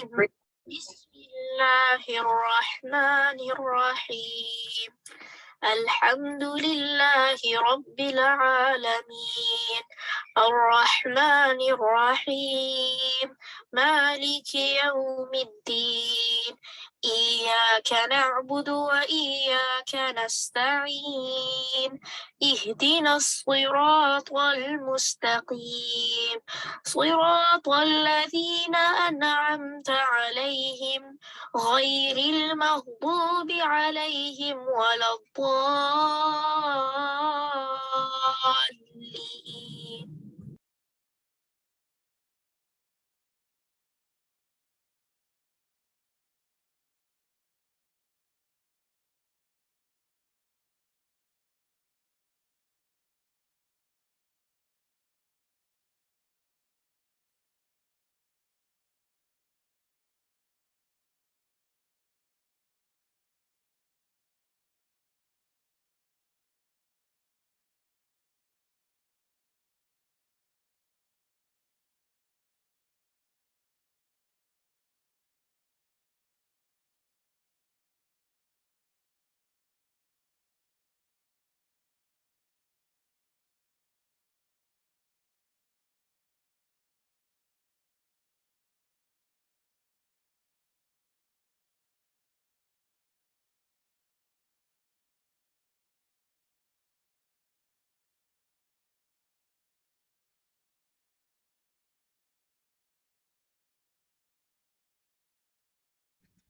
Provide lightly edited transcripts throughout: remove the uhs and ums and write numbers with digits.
بسم الله الرحمن الرحيم الحمد لله رب العالمين الرحمن الرحيم مالك يوم الدين إياك نعبد وإياك نستعين اهدنا الصراط المستقيم صراط الذين أنعمت عليهم غير المغضوب عليهم ولا الضالين.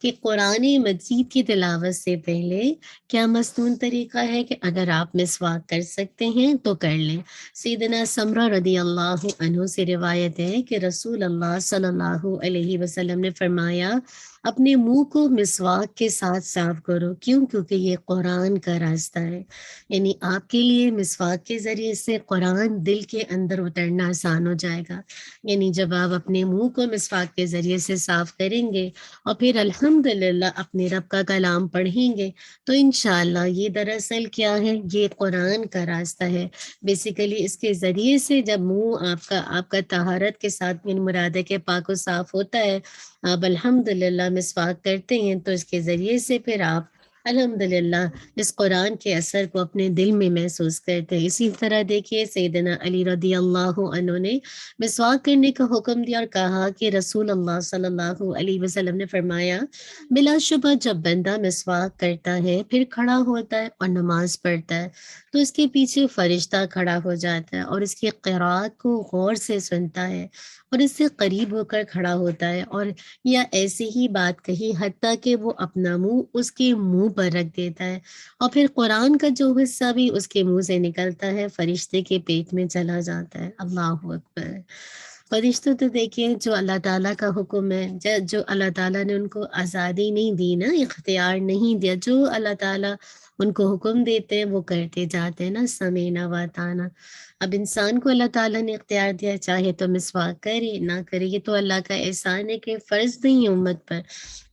کہ قرآن مجید کی تلاوت سے پہلے کیا مصنون طریقہ ہے کہ اگر آپ مسواک کر سکتے ہیں تو کر لیں۔ سیدنا سمرہ رضی اللہ عنہ سے روایت ہے کہ رسول اللہ صلی اللہ علیہ وسلم نے فرمایا اپنے منہ کو مسواک کے ساتھ صاف کرو، کیوں؟ کیونکہ یہ قرآن کا راستہ ہے۔ یعنی آپ کے لیے مسواک کے ذریعے سے قرآن دل کے اندر اترنا آسان ہو جائے گا۔ یعنی جب آپ اپنے منہ کو مسواک کے ذریعے سے صاف کریں گے اور پھر الحمدللہ اپنے رب کا کلام پڑھیں گے تو انشاءاللہ یہ دراصل کیا ہے، یہ قرآن کا راستہ ہے۔ بیسیکلی اس کے ذریعے سے جب منہ آپ کا طہارت کے ساتھ یعنی مراد ہے کہ پاک و صاف ہوتا ہے، آپ الحمدللہ مسواک کرتے ہیں تو اس کے ذریعے سے پھر آپ الحمدللہ اس قرآن کے اثر کو اپنے دل میں محسوس کرتے ہیں۔ اسی طرح دیکھیے سیدنا علی رضی اللہ عنہ نے مسواک کرنے کا حکم دیا اور کہا کہ رسول اللہ صلی اللہ علیہ وسلم نے فرمایا بلا شبہ جب بندہ مسواک کرتا ہے پھر کھڑا ہوتا ہے اور نماز پڑھتا ہے تو اس کے پیچھے فرشتہ کھڑا ہو جاتا ہے اور اس کی قرات کو غور سے سنتا ہے اور اس سے قریب ہو کر کھڑا ہوتا ہے، اور یا ایسی ہی بات کہی حتیٰ کہ وہ اپنا منہ اس کے منہ پر رکھ دیتا ہے اور پھر قرآن کا جو حصہ بھی اس کے منہ سے نکلتا ہے فرشتے کے پیٹ میں چلا جاتا ہے۔ اللہ اکبر۔ فرشتوں تو دیکھیں جو اللہ تعالیٰ کا حکم ہے، جو اللہ تعالیٰ نے ان کو آزادی نہیں دی نا، اختیار نہیں دیا، جو اللہ تعالیٰ ان کو حکم دیتے ہیں وہ کرتے جاتے ہیں نا، سمینا و اطعنا۔ اب انسان کو اللہ تعالیٰ نے اختیار دیا، چاہے تو مسواک کرے نہ کرے، یہ تو اللہ کا احسان ہے کہ فرض نہیں ہے امت پر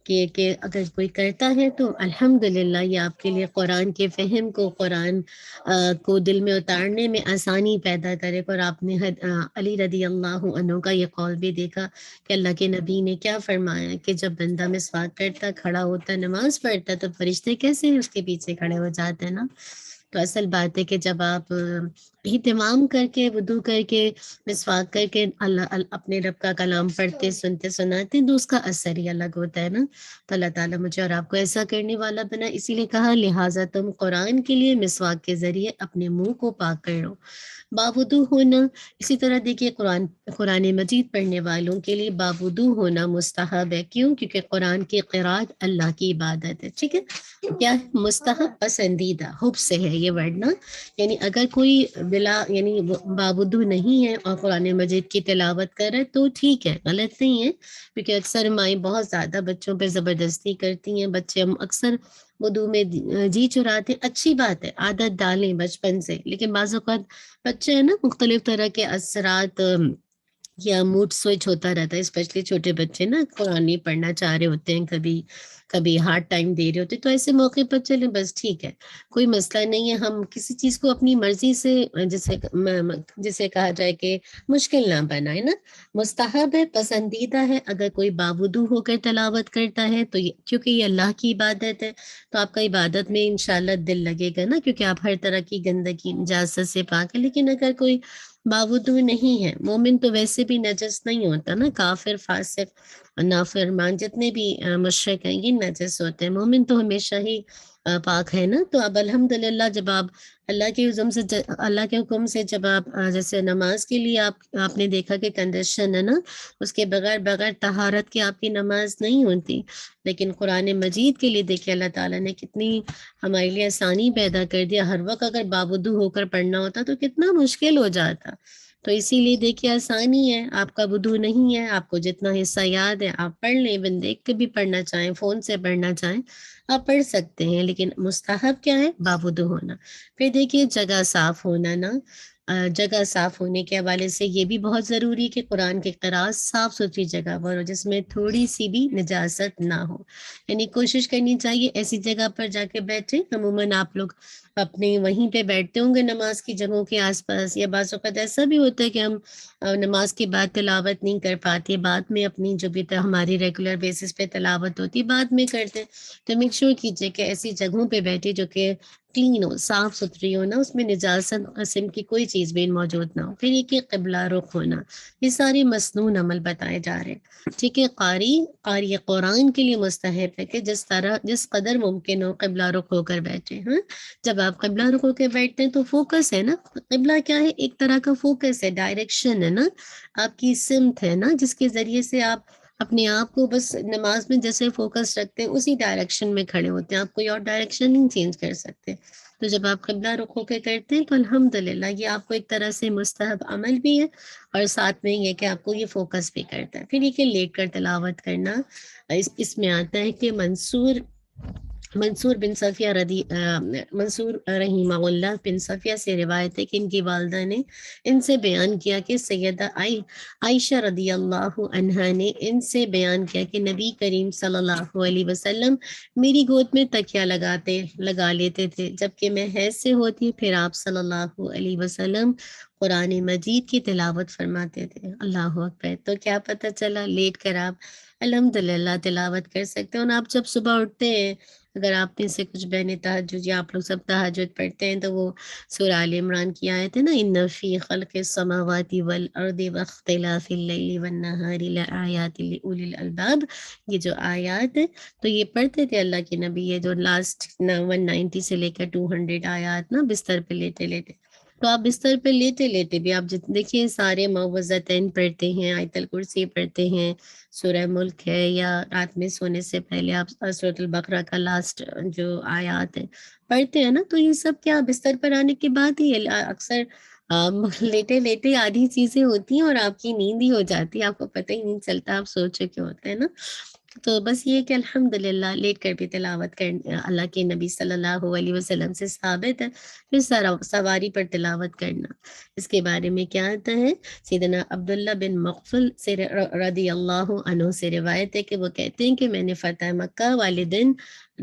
کہ اگر کوئی کرتا ہے تو الحمدللہ یہ آپ کے لیے قرآن کے فہم کو، قرآن کو دل میں اتارنے میں آسانی پیدا کرے۔ اور آپ نے علی رضی اللہ عنہ کا یہ قول بھی دیکھا کہ اللہ کے نبی نے کیا فرمایا کہ جب بندہ مسواک کرتا، کھڑا ہوتا، نماز پڑھتا تو فرشتے کیسے اس کے پیچھے کھڑے ہو جاتے ہیں نا۔ تو اصل بات ہے کہ جب آپ اہتمام کر کے وضو کر کے مسواک کر کے اپنے رب کا کلام پڑھتے سنتے سناتے تو اس کا اثر ہی الگ ہوتا ہے نا۔ تو اللہ تعالیٰ مجھے اور آپ کو ایسا کرنے والا بنا، اسی لیے کہا لہٰذا تم قرآن کے لیے مسواک کے ذریعے اپنے منہ کو پاک کر لو، باوضو ہونا۔ اسی طرح دیکھیے قرآن مجید پڑھنے والوں کے لیے باوضو ہونا مستحب ہے، کیوں؟ کیونکہ قرآن کی قرات اللہ کی عبادت ہے، ٹھیک ہے؟ کیا ہے؟ مستحب، پسندیدہ، حب سے ہے یہ ورڈ نا۔ یعنی اگر کوئی یعنی باوضو نہیں ہے اور قرآن مجید کی تلاوت کر رہے تو ٹھیک ہے، غلط نہیں ہے، کیونکہ اکثر مائیں بہت زیادہ بچوں پہ زبردستی کرتی ہیں، بچے ہم اکثر وضو میں جی چراتے، اچھی بات ہے، عادت ڈالیں بچپن سے، لیکن بعض اوقات بچے ہیں نا مختلف طرح کے اثرات یا موڈ سوئچ ہوتا رہتا ہے، اسپیشلی چھوٹے بچے نا قرآن نہیں پڑھنا چاہ رہے ہوتے ہیں، کبھی ہارڈ ٹائم دے رہے ہوتے، تو ایسے موقع پر چلیں بس ٹھیک ہے، کوئی مسئلہ نہیں ہے۔ ہم کسی چیز کو اپنی مرضی سے جسے کہا جائے کہ مشکل نہ بنائے نا، مستحب ہے، پسندیدہ ہے۔ اگر کوئی باوضو ہو کر تلاوت کرتا ہے تو کیونکہ یہ اللہ کی عبادت ہے تو آپ کا عبادت میں انشاءاللہ دل لگے گا نا، کیونکہ آپ ہر طرح کی گندگی نجاست سے پاک ہے۔ لیکن اگر کوئی باوضو نہیں ہے، مومن تو ویسے بھی نجس نہیں ہوتا نا، کافر، فاسق، نافرمان جتنے بھی مشرک ہیں یہ نجس ہوتے ہیں، مومن تو ہمیشہ ہی پاک ہے نا۔ تو اب الحمدللہ جب آپ اللہ کے حکم سے جب آپ جیسے نماز کے لیے آپ نے دیکھا کہ کنڈیشن ہے نا، اس کے بغیر طہارت کے آپ کی نماز نہیں ہوتی، لیکن قرآن مجید کے لیے دیکھیں اللہ تعالیٰ نے کتنی ہمارے لیے آسانی پیدا کر دیا۔ ہر وقت اگر باوضو ہو کر پڑھنا ہوتا تو کتنا مشکل ہو جاتا، تو اسی لیے دیکھیے آسانی ہے، آپ کا وضو نہیں ہے، آپ کو جتنا حصہ یاد ہے آپ پڑھ لیں، ایون دیکھ کے بھی پڑھنا چاہیں، فون سے پڑھنا چاہیں آپ پڑھ سکتے ہیں، لیکن مستحب کیا ہے؟ باوضو ہونا۔ پھر دیکھیے جگہ صاف ہونا نا، جگہ صاف ہونے کے حوالے سے یہ بھی بہت ضروری ہے کہ قرآن کی قرات صاف ستھری جگہ پر ہو جس میں تھوڑی سی بھی نجاست نہ ہو، یعنی کوشش کرنی چاہیے ایسی جگہ پر جا کے بیٹھیں۔ عموماً آپ لوگ اپنے وہیں پہ بیٹھتے ہوں گے نماز کی جگہوں کے آس پاس، یا بعض اوقات ایسا بھی ہوتا ہے کہ ہم نماز کے بعد تلاوت نہیں کر پاتے، بعد میں اپنی جو بھی ہماری ریگولر بیسس پہ تلاوت ہوتی بعد میں کرتے ہیں، تو میک شور کیجیے کہ ایسی جگہوں پہ بیٹھے جو کہ کلین ہو، صاف ستھری ہو نا، اس میں نجاست قسم کی کوئی چیز بھی موجود نہ ہو۔ پھر یہ کہ قبلہ رخ ہونا، یہ سارے مسنون عمل بتائے جا رہے ہیں، ٹھیک ہے؟ قاری قرآن کے لیے مستحب ہے کہ جس قدر ممکن ہو قبلہ رخ ہو کر بیٹھے۔ ہاں، جب آپ قبلہ رخ ہو کے بیٹھتے ہیں تو فوکس ہے نا، قبلہ کیا ہے؟ ایک طرح کا فوکس ہے، ڈائریکشن ہے نا، آپ کی سمت ہے نا، جس کے ذریعے سے آپ اپنے آپ کو بس نماز میں جیسے فوکس رکھتے ہیں اسی ڈائریکشن میں کھڑے ہوتے ہیں، آپ کوئی اور ڈائریکشن نہیں چینج کر سکتے۔ تو جب آپ قبلہ رخ ہو کے کرتے ہیں تو الحمدللہ یہ آپ کو ایک طرح سے مستحب عمل بھی ہے، اور ساتھ میں یہ کہ آپ کو یہ فوکس بھی کرتا ہے۔ پھر یہ کہ لیٹ کر تلاوت کرنا، اس میں آتا ہے کہ منصور بن صفیہ منصور رحمہ اللہ بن صفیہ سے روایت ہے کہ ان کی والدہ نے ان سے بیان کیا کہ سیدہ عائشہ رضی اللہ عنہا نے ان سے بیان کیا کہ نبی کریم صلی اللہ علیہ وسلم میری گود میں تکیہ لگا لیتے تھے جبکہ میں حیض سے ہوتی، پھر آپ صلی اللہ علیہ وسلم قرآن مجید کی تلاوت فرماتے تھے۔ اللہ اکبر! تو کیا پتہ چلا، لیٹ کر آپ الحمدللہ تلاوت کر سکتے ہیں۔ اور آپ جب صبح اٹھتے ہیں، اگر آپ میں سے کچھ بہنیں تہجد یا آپ لوگ سب تہجد پڑھتے ہیں تو وہ سورہ آل عمران کی آیت ہے نا، ان فی خلق السماوات والارض واختلاف اللیل والنہار لآیات لأولی الالباب، یہ جو آیات ہے تو یہ پڑھتے تھے اللہ کے نبی، یہ جو لاسٹ 190 سے لے کر 200 آیات نا بستر پہ لیتے لیتے، تو آپ بستر پہ لیتے لیتے بھی آپ دیکھیے سارے معوذتین پڑھتے ہیں، آیت الکرسی پڑھتے ہیں، سورہ ملک ہے، یا رات میں سونے سے پہلے آپ سورۃ البقرہ کا لاسٹ جو آیات ہے پڑھتے ہیں نا، تو یہ سب کیا بستر پر آنے کے بعد ہی اکثر لیٹے لیٹے آدھی چیزیں ہوتی ہیں اور آپ کی نیند ہی ہو جاتی ہے، آپ کو پتہ ہی نہیں چلتا آپ سو چکے ہوتے ہیں نا۔ تو بس یہ کہ الحمدللہ لیٹ کر بھی تلاوت کر اللہ کے نبی صلی اللہ علیہ وسلم سے ثابت ہے۔ پھر سواری پر تلاوت کرنا، اس کے بارے میں کیا آتا ہے، سیدنا عبداللہ بن مغفل سے رضی اللہ عنہ سے روایت ہے کہ وہ کہتے ہیں کہ میں نے فتح مکہ والے دن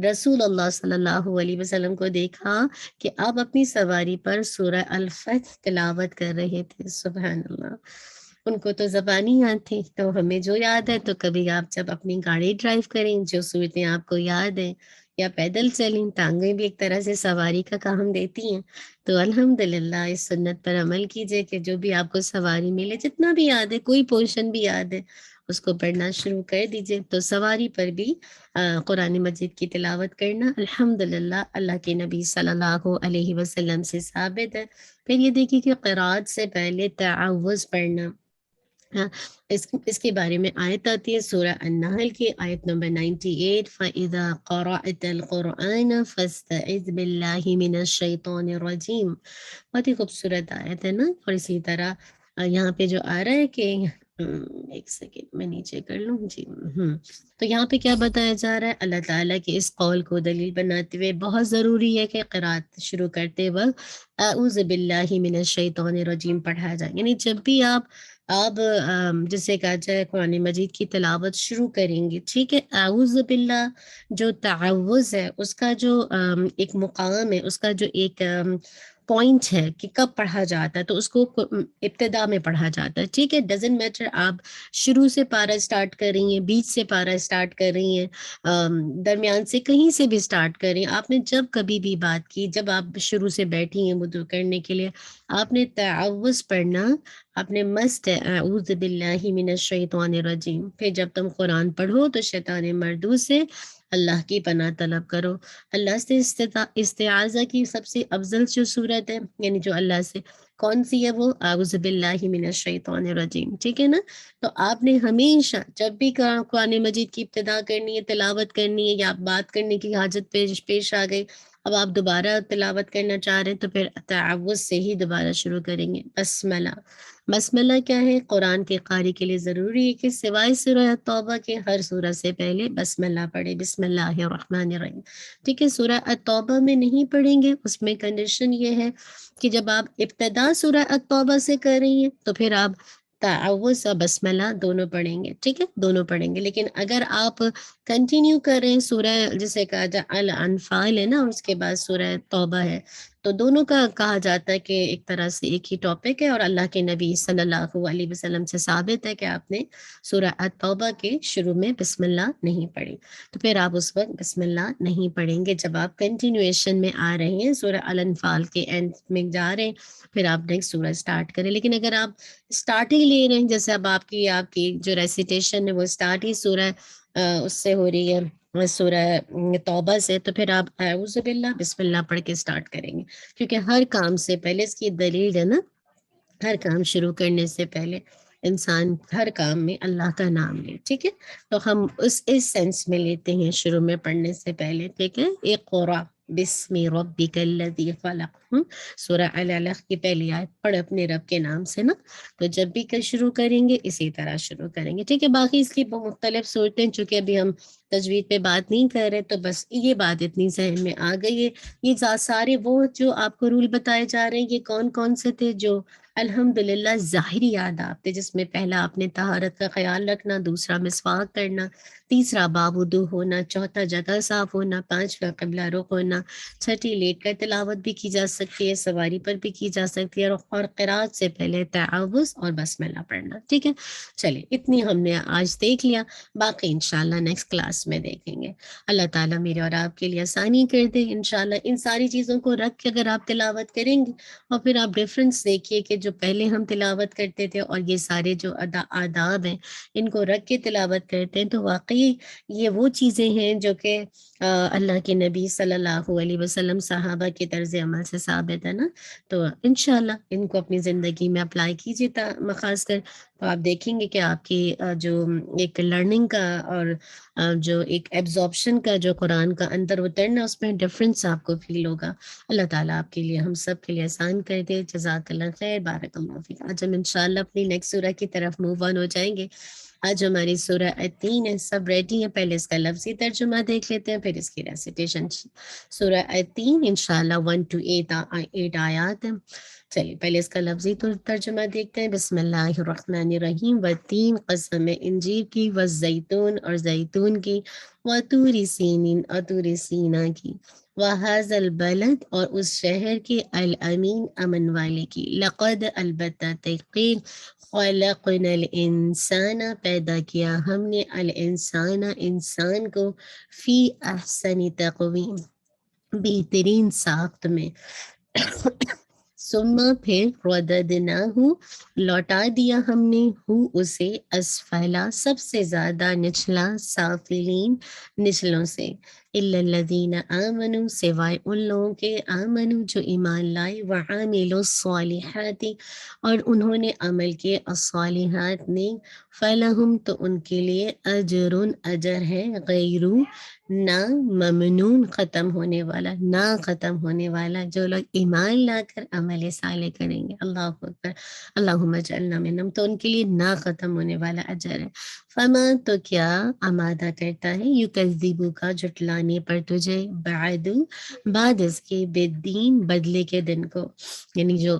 رسول اللہ صلی اللہ علیہ وسلم کو دیکھا کہ آپ اپنی سواری پر سورہ الفتح تلاوت کر رہے تھے۔ سبحان اللہ! ان کو تو زبانی یاد تھی، تو ہمیں جو یاد ہے، تو کبھی آپ جب اپنی گاڑی ڈرائیو کریں، جو صورتیں آپ کو یاد ہیں، یا پیدل چلیں، ٹانگیں بھی ایک طرح سے سواری کا کام دیتی ہیں، تو الحمدللہ اس سنت پر عمل کیجئے کہ جو بھی آپ کو سواری ملے، جتنا بھی یاد ہے، کوئی پورشن بھی یاد ہے، اس کو پڑھنا شروع کر دیجئے۔ تو سواری پر بھی قرآن مجید کی تلاوت کرنا الحمدللہ اللہ کے نبی صلی اللہ علیہ وسلم سے ثابت ہے۔ پھر یہ دیکھیے کہ قرات سے پہلے تعوذ پڑھنا، ہاں، اس کے بارے میں آیت آتی ہے سورہ النحل کی آیت نمبر 98، فَإِذَا قَرَأْتَ الْقُرْآنَ فَاسْتَعِذْ بِاللَّهِ مِنَ الشَّيْطَانِ الرَّجِيمِ، بہت ہی خوبصورت آیت ہے نا۔ اور اسی طرح یہاں پہ جو آ رہا ہے کہ ایک سیکنڈ میں نیچے کر لوں جی، تو یہاں پہ کیا بتایا جا رہا ہے، اللہ تعالیٰ کے اس قول کو دلیل بناتے ہوئے بہت ضروری ہے کہ قرات شروع کرتے وقت اعوذ باللہ من الشیطان الرجیم پڑھا جائے، یعنی جب بھی آپ جسے کہا جائے قرآن مجید کی تلاوت شروع کریں گے، ٹھیک ہے، اعوذ باللہ جو تعوذ ہے اس کا جو ایک مقام ہے، اس کا جو ایک پوائنٹ ہے کہ کب پڑھا جاتا ہے، تو اس کو ابتدا میں پڑھا جاتا ہے، ٹھیک ہے، ڈزنٹ میٹر آپ شروع سے پارہ اسٹارٹ کر رہی ہیں، بیچ سے پارہ اسٹارٹ کر رہی ہیں، درمیان سے کہیں سے بھی اسٹارٹ کر رہی ہیں، آپ نے جب کبھی بھی بات کی، جب آپ شروع سے بیٹھی ہیں وضو کرنے کے لیے، آپ نے تعوذ پڑھنا، آپ نے مست ہے اعوذ باللہ من الشیطان الرجیم، پھر جب تم قرآن پڑھو تو شیطان مردود سے اللہ کی پناہ طلب کرو۔ اللہ سے استعاذہ کی سب سے افضل جو صورت ہے، یعنی جو اللہ سے کون سی ہے، وہ اعوذ باللہ من الشیطان الرجیم، ٹھیک ہے نا۔ تو آپ نے ہمیشہ جب بھی قرآن مجید کی ابتدا کرنی ہے، تلاوت کرنی ہے، یا آپ بات کرنے کی حاجت پیش آ گئی، اب آپ دوبارہ تلاوت کرنا چاہ رہے ہیں، تو پھر تعوذ سے ہی دوبارہ شروع کریں گے۔ بسملہ کیا ہے، قرآن کے قاری کے لیے ضروری ہے کہ سوائے سورہ توبہ کے ہر سورہ سے پہلے بسملہ پڑھے، بسم اللہ الرحمن الرحیم، ٹھیک ہے۔ سورہ التوبہ میں نہیں پڑھیں گے، اس میں کنڈیشن یہ ہے کہ جب آپ ابتدا سورہ التوبہ سے کر رہی ہیں تو پھر آپ تعوذ اور بسملہ دونوں پڑھیں گے، ٹھیک ہے، دونوں پڑھیں گے۔ لیکن اگر آپ کنٹینیو کر رہے ہیں، سورہ جسے کہا جائے الانفال ہے نا، اور اس کے بعد سورہ توبہ ہے، تو دونوں کا کہا جاتا ہے کہ ایک طرح سے ایک ہی ٹاپک ہے، اور اللہ کے نبی صلی اللہ علیہ وسلم سے ثابت ہے کہ آپ نے سورہ التوبہ کے شروع میں بسم اللہ نہیں پڑھی، تو پھر آپ اس وقت بسم اللہ نہیں پڑھیں گے۔ جب آپ کنٹینویشن میں آ رہے ہیں، سورہ الانفال کے اینڈ میں جا رہے ہیں، پھر آپ نیکسٹ سورہ سٹارٹ کریں۔ لیکن اگر آپ سٹارٹنگ لے رہے ہیں، جیسے اب آپ کی جو ریسیٹیشن ہے وہ سٹارٹ ہی سورہ اس سے ہو رہی ہے، سورہ توبہ سے، تو پھر آپ اعوذ باللہ بسم اللہ پڑھ کے سٹارٹ کریں گے، کیونکہ ہر کام سے پہلے اس کی دلیل ہے نا، ہر کام شروع کرنے سے پہلے انسان ہر کام میں اللہ کا نام لے، ٹھیک ہے؟ تو ہم اس سینس میں لیتے ہیں شروع میں پڑھنے سے پہلے، ٹھیک ہے؟ اقرا بسم ربک الذی خلق، سورہ العلق کی پہلی آیت پڑھ اپنے رب کے نام سے نا، تو جب بھی کل شروع کریں گے اسی طرح شروع کریں گے، ٹھیک ہے؟ باقی اس کی مختلف صورتیں، چونکہ ابھی ہم تجوید پہ بات نہیں کر رہے، تو بس یہ بات اتنی ذہن میں آ گئی ہے۔ یہ سارے وہ جو آپ کو رول بتائے جا رہے ہیں، یہ کون کون سے تھے؟ جو الحمدللہ ظاہری آداب تھے، جس میں پہلا آپ نے طہارت کا خیال رکھنا، دوسرا مسواک کرنا، تیسرا بابودو ہونا، چوتھا جگہ صاف ہونا، پانچواں قبلہ رخ ہونا، چھٹی لیٹ کر تلاوت بھی کی جا سکتی ہے، سواری پر بھی کی جا سکتی ہے، اور قرات سے پہلے تعوذ اور بسم اللہ پڑھنا، ٹھیک ہے؟ چلیے اتنی ہم نے آج دیکھ لیا، باقی انشاءاللہ نیکسٹ کلاس میں دیکھیں گے۔ اللہ تعالیٰ میرے اور آپ کے لیے آسانی کر دے انشاءاللہ۔ ان ساری چیزوں کو رکھ کے اگر آپ تلاوت کریں گے اور پھر آپ ڈفرنس دیکھیے کہ جو پہلے ہم تلاوت کرتے تھے اور یہ سارے جو آداب ہیں ان کو رکھ کے تلاوت کرتے ہیں، تو واقعی یہ وہ چیزیں ہیں جو کہ اللہ کے نبی صلی اللہ علیہ وسلم صحابہ کے طرز عمل سے ثابت ہے نا۔ تو انشاءاللہ ان کو اپنی زندگی میں اپلائی کیجیے، خاص کر تو آپ دیکھیں گے کہ آپ کی جو ایک لرننگ کا اور جو ایک ایبزارپشن کا جو قرآن کا اندر اترنا، اس میں ڈفرینس آپ کو فیل ہوگا۔ اللہ تعالیٰ آپ کے لیے ہم سب کے لیے آسان کر دے۔ جزاک اللہ خیر، بارک اللہ فیک۔ آج ہم انشاءاللہ اپنی نیکسٹ سورہ کی طرف موو آن ہو جائیں گے۔ آج ہماری سورہ التین ہے، سب ریڈی ہیں؟ پہلے اس کا لفظی ترجمہ دیکھ لیتے ہیں، پھر اس کی ریسیٹیشن۔ سورہ التین انشاءاللہ 1 to 8 آیات ہیں۔ چلیے پہلے اس کا لفظی ترجمہ دیکھتے ہیں۔ بسم اللہ الرحمن الرحیم۔ والتین قسم انجیر کی، والزیتون اور زیتون کی، وطور سینین اور طور سینا کی، وہذا البلد اور اس شہر کے، الامین امن والے کی، لقد البتہ تحقیق، خلقنا الانسان پیدا کیا ہم نے، الانسان انسان کو، فی احسن تقویم بہترین ساخت میں، ثم پھر رددناہ لوٹا دیا ہم نے، ہو اسے، اسفلا سب سے زیادہ نچلا، سافلین نچلوں سے، الا الذین آمنوا سوائے ان لوگوں کے، آمنوا جو ایمان لائے، وعاملوا الصالحات اور انہوں نے عمل کیے، الصالحات نے، فلہم تو ان کے لیے، اجر اجر ہے، غیر نہ ممنون ختم ہونے والا، نہ ختم ہونے والا، جو لوگ ایمان لا کر عمل صالح کریں گے، اللہ اکبر، اللہم اجعلنا منہم، تو ان کے لیے نہ ختم ہونے والا اجر ہے۔ فما تو کیا آمادہ کرتا ہے، یکذبو کا جھٹلانے پر تجھے، بعد اس کے، بالدین بدلے کے دن کو، یعنی جو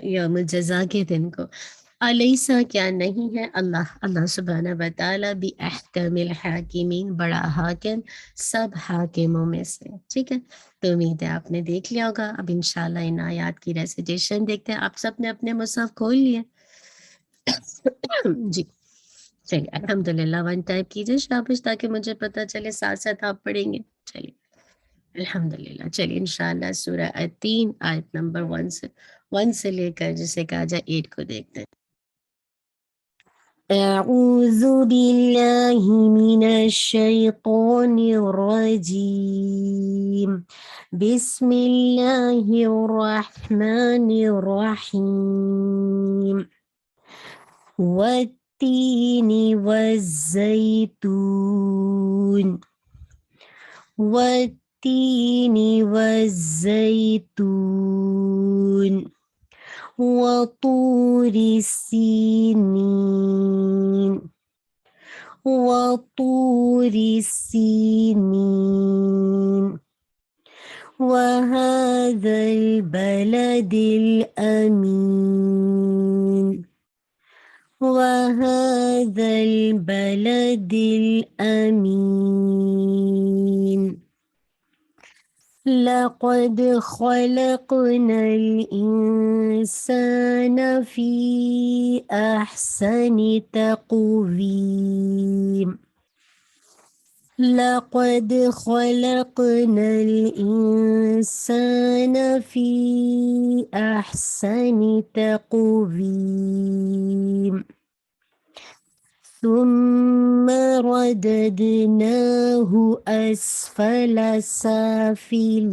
یوم الجزا کے دن کو، علیسا کیا نہیں ہے اللہ سبحانہ وتعالیٰ بھی احکم الحاکمین بڑا حاکم سب حاکموں میں سے، ٹھیک ہے؟ تو امید ہے آپ نے دیکھ لیا ہوگا۔ اب انشاءاللہ ان آیات کی ریسیٹیشن دیکھتے ہیں۔ آپ سب نے اپنے مصحف کھول لیے؟ جی چلیے الحمدللہ 1 ٹائپ کیجیے شابش، تاکہ مجھے پتہ چلے، ساتھ ساتھ آپ پڑھیں گے۔ چلیے الحمدللہ، چلیے انشاءاللہ سورہ التین آیت نمبر 1 سے لے کر جسے کہا جائے 8 کو دیکھتے ہیں۔ اعوذ باللہ من الشیطان الرجیم، بسم اللہ الرحمن الرحیم، والتین والزیتون، والتین والزیتون، وطور سینین، وطور سینین، وهذا البلد الأمين، وهذا البلد الأمين، لقد خلقنا الإنسان في أحسن تقويم، لقد خلقنا الإنسان في أحسن تقويم، ثم رددناه أسفل سافلين،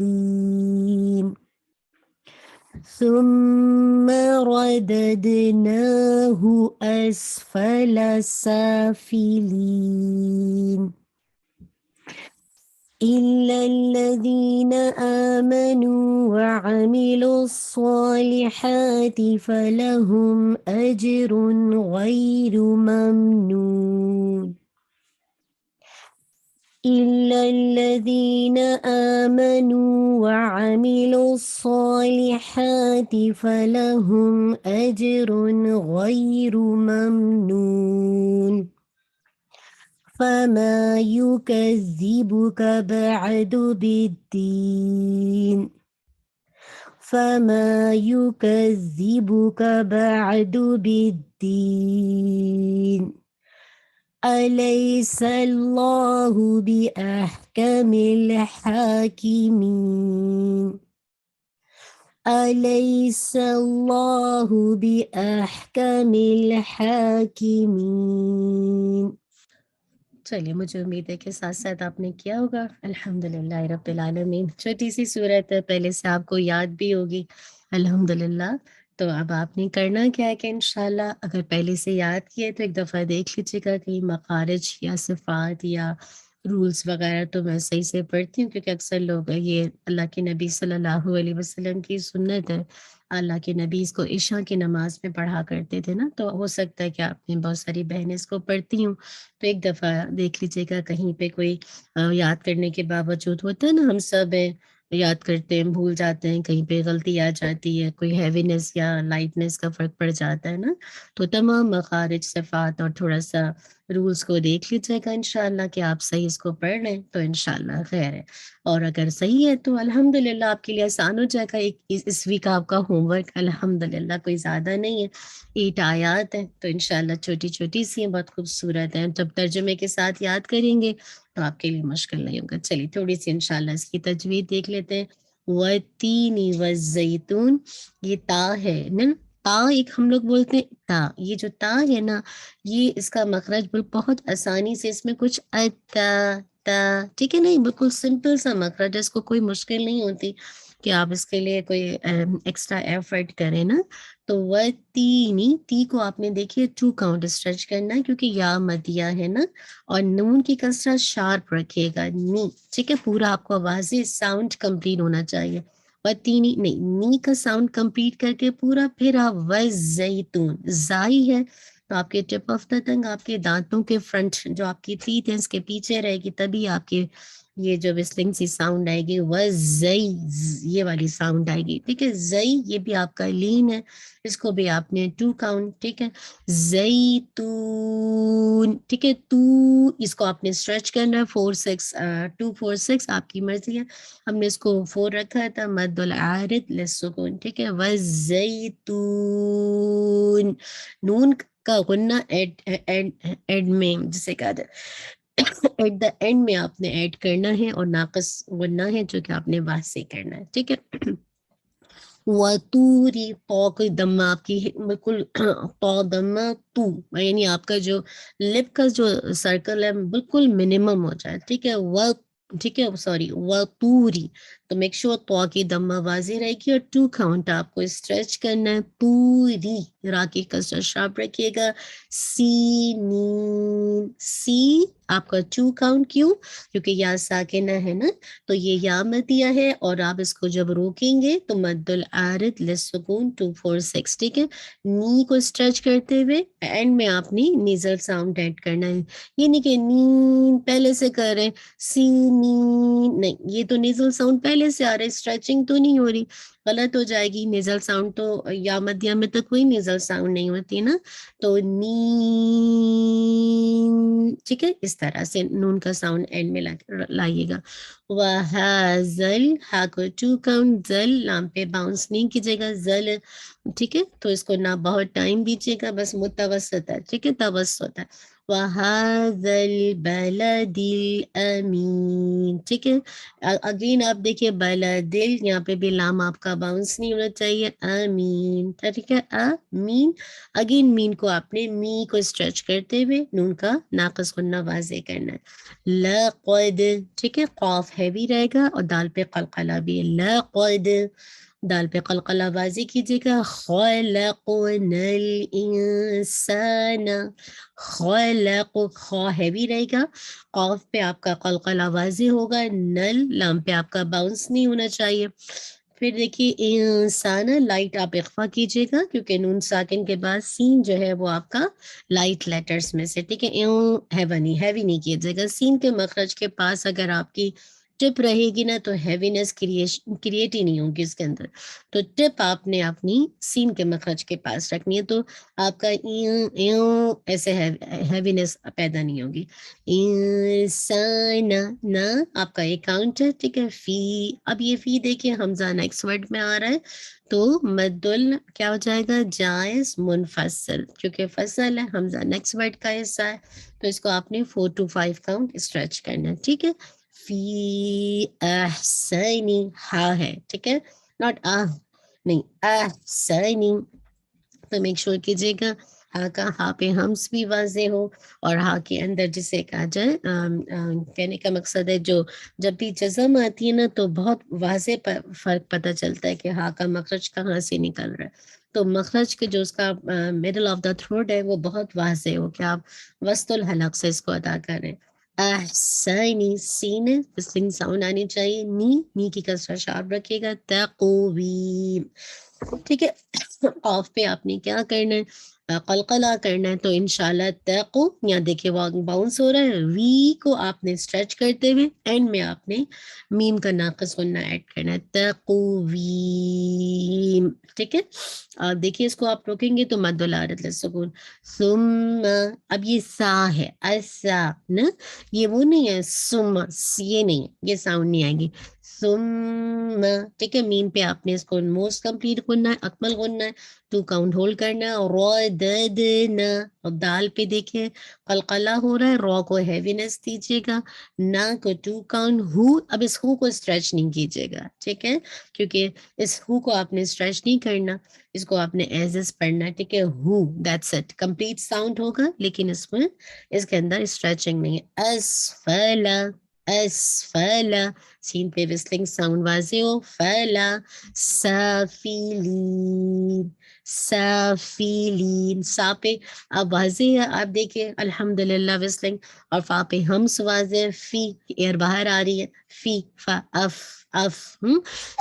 ثم رددناه أسفل سافلين إلا الذين آمنوا وعملوا الصالحات فلهم أجر غير ممنون إلا الذين آمنوا وعملوا الصالحات فلهم أجر غير ممنون فما يكذبك بعد بالدين فما يكذبك بعد بالدين أليس الله بأحكم الحاكمين أليس الله بأحكم الحاكمين. چلیے مجھے امید ہے کہ ساتھ ساتھ آپ نے کیا ہوگا. الحمدللہ رب العالمین. چھوٹی سی صورت ہے، پہلے سے آپ کو یاد بھی ہوگی الحمدللہ. تو اب آپ نے کرنا کیا ہے کہ انشاءاللہ اگر پہلے سے یاد کیے تو ایک دفعہ دیکھ لیجیے گا کہ مخارج یا صفات یا رولز وغیرہ تو میں صحیح سے پڑھتی ہوں، کیونکہ اکثر لوگ یہ اللہ کے نبی صلی اللہ علیہ وسلم کی سنت ہے. اللہ کے نبی اس کو عشاء کی نماز میں پڑھا کرتے تھے نا، تو ہو سکتا ہے کہ آپ نے بہت ساری بہنیں اس کو پڑھتی ہوں، تو ایک دفعہ دیکھ لیجیے گا کہیں پہ کوئی یاد کرنے کے باوجود ہوتا ہے نا، ہم سب یاد کرتے ہیں بھول جاتے ہیں، کہیں پہ غلطی آ جاتی ہے، کوئی ہیوینس یا لائٹنس کا فرق پڑ جاتا ہے نا، تو تمام مخارج صفات اور تھوڑا سا رولز کو دیکھ لیجیے گا انشاءاللہ کہ آپ صحیح اس کو پڑھ لیں تو انشاءاللہ خیر ہے. اور اگر صحیح ہے تو الحمدللہ آپ کے لیے آسان ہو جائے گا. اس ویک آپ کا ہوم ورک الحمدللہ کوئی زیادہ نہیں ہے، 8 آیات ہیں، تو انشاءاللہ چھوٹی چھوٹی سی ہیں، بہت خوبصورت ہیں. جب ترجمے کے ساتھ یاد کریں گے تو آپ کے لیے مشکل نہیں ہوگا. چلیے تھوڑی سی انشاءاللہ اس کی تجوید دیکھ لیتے ہیں. وَالتِّینِ وَالزَّیتُون، یہ تا ہے نا، تا ایک ہم لوگ بولتے ہیں تا، یہ جو تا ہے نا، یہ اس کا مخرج بہت آسانی سے، اس میں کچھ اتا تا، ٹھیک ہے نہیں، بالکل سمپل سا مخرج ہے، اس کو کوئی مشکل نہیں ہوتی کہ آپ اس کے لیے کوئی ایکسٹرا ایفرٹ کریں نا. تو وَالتِّینِ، تی کو آپ نے دیکھیے 2 کاؤنٹ اسٹریچ کرنا ہے کیونکہ یا مدیہ ہے نا، اور نون کی کسرہ شارپ رکھیے گا، نی، ٹھیک ہے، پورا آپ کو واضح ساؤنڈ کمپلیٹ ہونا چاہیے. وَالتِّینِ نہیں، نی کا ساؤنڈ کمپلیٹ کر کے پورا پھر آپ وَالزَّیتُون، زائی ہے تو آپ کے ٹپ آف دا ٹنگ، آپ کے دانتوں کے فرنٹ جو آپ کی تیت ہے اس کے پیچھے رہے گی، تبھی آپ کے یہ جو وسلنگ سی ساؤنڈ آئے گی، وَالزَّی، یہ والی ساؤنڈ آئے گی، ٹھیک ہے. زئی یہ بھی آپ کا لین ہے، اس کو بھی آپ نے 2 کاؤنٹ، ٹھیک ہے. زیتون، ٹھیک ہے، تو اس کو آپ نے اسٹریچ کرنا ہے 4 6 2 4 6، آپ کی مرضی ہے. ہم نے اس کو 4 رکھا تھا، مد العارض للسکون، ٹھیک ہے. وَالزَّیتون، نون کا غنہ ایڈ میں جسے کہا جائے ایٹ دا اینڈ میں آپ نے ایڈ کرنا ہے، اور ناقص غنہ ہے جو کہ آپ نے وہاں سے کرنا ہے، ٹھیک ہے. وَطُورِ، تو کی دمہ آپ کی بالکل تو دمہ تو، یعنی آپ کا جو لپ کا جو سرکل ہے بالکل منیمم ہو جائے، ٹھیک ہے. ٹھیک ہے، سوری، وَطُورِ، تو میک شور تو کی دمہ واضح رہے گی، اور 2 کاؤنٹ آپ کو اسٹریچ کرنا ہے. پوری، را کی کسر شارپ رکھیے گا. سینین، سی آپ کا 2 کاؤنٹ، کیوں؟ کیونکہ یا ساکنہ ہے نا، تو یہ یا مدیہ ہے، اور آپ اس کو جب روکیں گے تو مد العارض للسکون 2 4 6، ٹھیک ہے. نی کو اسٹریچ کرتے ہوئے اینڈ میں آپ نے نیزل ساؤنڈ ایڈ کرنا ہے. یہ نہیں کہ نین پہلے سے کر رہے سی نین، نہیں، یہ تو نیزل ساؤنڈ پہلے سے آ رہا ہے، اسٹریچنگ تو نہیں ہو رہی، غلط ہو جائے گی. نیزل ساؤنڈ تو یا مدیہ میں تو کوئی نیزل ساؤنڈ نہیں ہوتی نا، تو نین، ٹھیک ہے، اس طرح سے نون کا ساؤنڈ اینڈ میں لائیے گا. وَحَازَل، ہا کو 2 کاؤنٹ، زل لام پہ باؤنس نہیں کیجیے گا، زل، ٹھیک ہے. تو اس کو نہ بہت ٹائم دیجیے گا، بس متوسط ہے، ٹھیک ہے، توسط ہے. وَهَذَا الْبَلَدِ الْأَمِينِ، ٹھیک ہے. اگین آپ دیکھیے بلدل، یہاں پہ بھی لام آپ کا باؤنس نہیں ہونا چاہیے. امین، ٹھیک ہے، امین. اگین مین کو آپ نے می کو اسٹریچ کرتے ہوئے نون کا ناقص غنہ واضح کرنا ہے. لقد، ٹھیک ہے، قاف ہیوی رہے گا اور دال پہ قلقلہ بھی ہے. لقد، دال پہ قلقلہ بازی کیجیے گا، خلقنا الانسان، خلق، خا ہیوی رہے گا، قاف پہ آپ کا قلقلہ واضح ہوگا، نل لام پہ آپ کا باؤنس نہیں ہونا چاہیے. پھر دیکھیے انسان لائٹ آپ اخفا کیجیے گا کیونکہ نون ساکن کے بعد سین جو ہے وہ آپ کا لائٹ لیٹرز میں سے، ٹھیک ہے. ہیوی نہیں کیجیے گا. سین کے مخرج کے پاس اگر آپ کی ٹپ رہے گی نا تو ہیوینس کریٹ ہی نہیں ہوگی اس کے اندر. تو ٹپ آپ نے اپنی سین کے مخرج کے پاس رکھنی ہے تو آپ کا ایسے ہیوینس پیدا نہیں ہوگی. انسان نا آپ کا ایک کاؤنٹ ہے، ٹھیک ہے. فی، اب یہ فی دیکھیں حمزہ نیکسٹ ورڈ میں آ رہا ہے تو مدل کیا ہو جائے گا، جائز منفصل، کیونکہ فصل ہے، حمزہ نیکسٹ ورڈ کا حصہ ہے تو اس کو آپ نے 4 to 5 کاؤنٹ اسٹریچ کرنا ہے، ٹھیک ہے. فی احسنی، ہا ہے، ٹھیک ہے، ناٹ نہیں، احسنی. تو میک شور کیجیے گا ہا کا ہا پہ ہمس بھی واضح ہو اور ہا کے اندر جسے کہا جائے کہنے کا مقصد ہے جو جب بھی جزم آتی ہے نا تو بہت واضح فرق پتہ چلتا ہے کہ ہا کا مخرج کہاں سے نکل رہا ہے. تو مخرج کے جو اس کا مڈل آف دا تھروٹ ہے وہ بہت واضح ہو کہ آپ وسط الحلق سے اس کو ادا کریں. احسنی، سین وسلنگ ساؤنڈ آنی چاہیے. نی کی کسرہ شارپ رکھیے گا. تقویم، ٹھیک ہے. قاف پہ آپ نے کیا کرنا ہے، قلقلہ کرنا ہے. تو انشاءاللہ تقو، یہاں دیکھیں وہ باؤنس ہو رہا ہے، وی کو آپ نے اسٹریچ کرتے ہوئے اینڈ میں آپ نے میم کا ناقص غنہ ایڈ کرنا ہے، تقویم، ٹھیک ہے. دیکھیے اس کو آپ روکیں گے تو مد العارض للسکون. ثم، اب یہ سا ہے، ایسا نا، یہ وہ نہیں ہے سم، یہ نہیں، یہ ساؤنڈ نہیں آئے گی. ثم، ٹھیک ہے. میم پہ آپ نے اس کو موسٹ کمپلیٹ کرنا ہے، اکمل کرنا ہے، 2 کاؤنٹ ہولڈ کرنا ہے. رددنا، اور دال پہ دیکھیں قلقلہ ہو رہا ہے، رو کو ہیوینس دیجیے گا، نا کو 2 کاؤنٹ. ہو، اب اس ہو کو اسٹریچ نہیں کیجیے گا، ٹھیک ہے، کیونکہ اس ہو کو آپ نے اسٹریچ نہیں کرنا، اس کو آپ نے ایز از پڑھنا ہے، ٹھیک ہے. ہو، دیٹس اٹ، کمپلیٹ ساؤنڈ ہوگا لیکن اس میں اس کے اندر اسٹریچنگ نہیں ہے. اسفلا، اسفلا، سین پہ وسلنگ ساؤنڈ واضح ہو. فلا، سافلین، سافلین، سا پہ اب واضح ہے، آپ دیکھیں الحمدللہ وسلنگ، اور فا پہ ہمس واضح، فی ایئر باہر آ رہی ہے، فی فا اف، اف،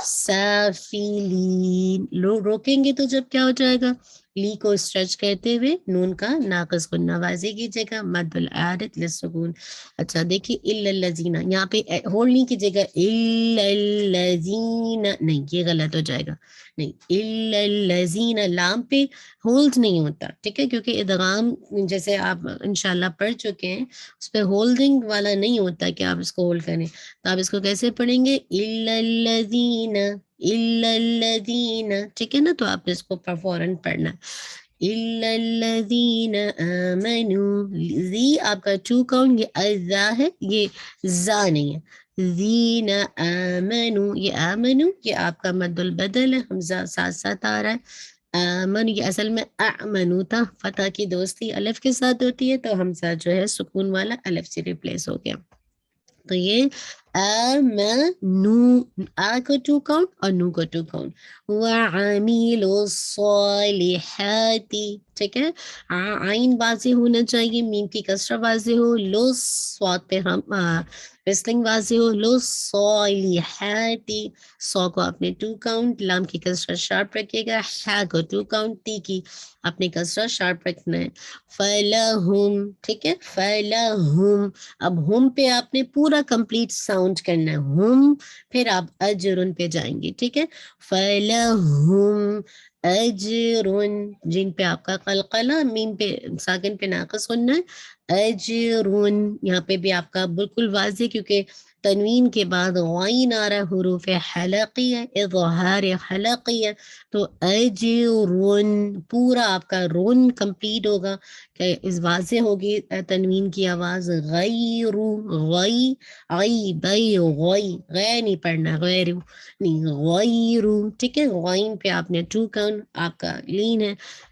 سافلین. روکیں گے تو جب کیا ہو جائے گا، لی کو اسٹریچ کرتے ہوئے نون کا ناقص غنہ واضح کیجیے گا، مد العارض للسکون. اچھا دیکھیے الا الذین، یہاں پہ ہولڈ نہیں کیجیے گا، الا الذین، نہیں یہ غلط ہو جائے گا، نہیں، الا الذین، لام پہ ہولڈ نہیں ہوتا، ٹھیک ہے، کیونکہ ادغام جیسے آپ انشاءاللہ پڑھ چکے ہیں اس پہ ہولڈنگ والا نہیں ہوتا کہ آپ اس کو ہولڈ کریں. تو آپ اس کو کیسے پڑھیں گے، الا الذین، الا الذین، ٹھیک ہے نا. تو آپ نے اس کو فوراً پڑھنا، الا الذین آمنوا. زی آپ کا 2 کاؤنٹ، یہ ازا ہے، یہ زا نہیں ہے. زین آمنوا، یہ آمنو یہ آپ کا مد البدل ہے، حمزہ ساتھ ساتھ آ رہا ہے. آمن، یہ اصل میں اعمنو تھا، فتح کی دوستی الف کے ساتھ ہوتی ہے تو حمزہ جو ہے سکون والا الف سے ریپلیس ہو گیا. تو یہ آمنو، آ کو 2 کاؤنٹ اور نو کو 2 کاؤنٹ. وعملوا الصالحات، ٹھیک ہے. عین واضح ہونا چاہیے، میم کی کسرہ واضح ہو، لو سواد پہ ہم وسلنگ واضح ہو، لو صالحات. سو کو آپ نے 2 کاؤنٹ، لام کی کسرہ شارپ رکھیے گا، ہا کو 2 کاؤنٹ، تی کی اپنے کسرہ شارپ رکھنا ہے. فلہم، ٹھیک ہے، فلہم. اب ہم پہ آپ نے پورا کمپلیٹ ساؤنڈ کرنا ہے، ہم، پھر آپ اجرن پہ جائیں گے، ٹھیک ہے. فلہم اجرن، جن پہ آپ کا قلقلہ، میم پہ ساکن پہ ناقص ہونا ہے. اجرن، یہاں پہ بھی آپ کا بالکل واضح، کیونکہ تنوین کے بعد غین آ رہا ہے، حروف حلقی ہے، اظہار حلقی ہے. تو اجرن پورا آپ کا رون کمپلیٹ ہوگا کہ اس واضح ہوگی تنوین کی آواز. غیر، غی، غی بئی، غی، غیر نہیں پڑھنا، غیر نہیں، غیر، ٹھیک ہے. غین پہ آپ نے 2 کاؤنٹ، آپ کا لین ہے.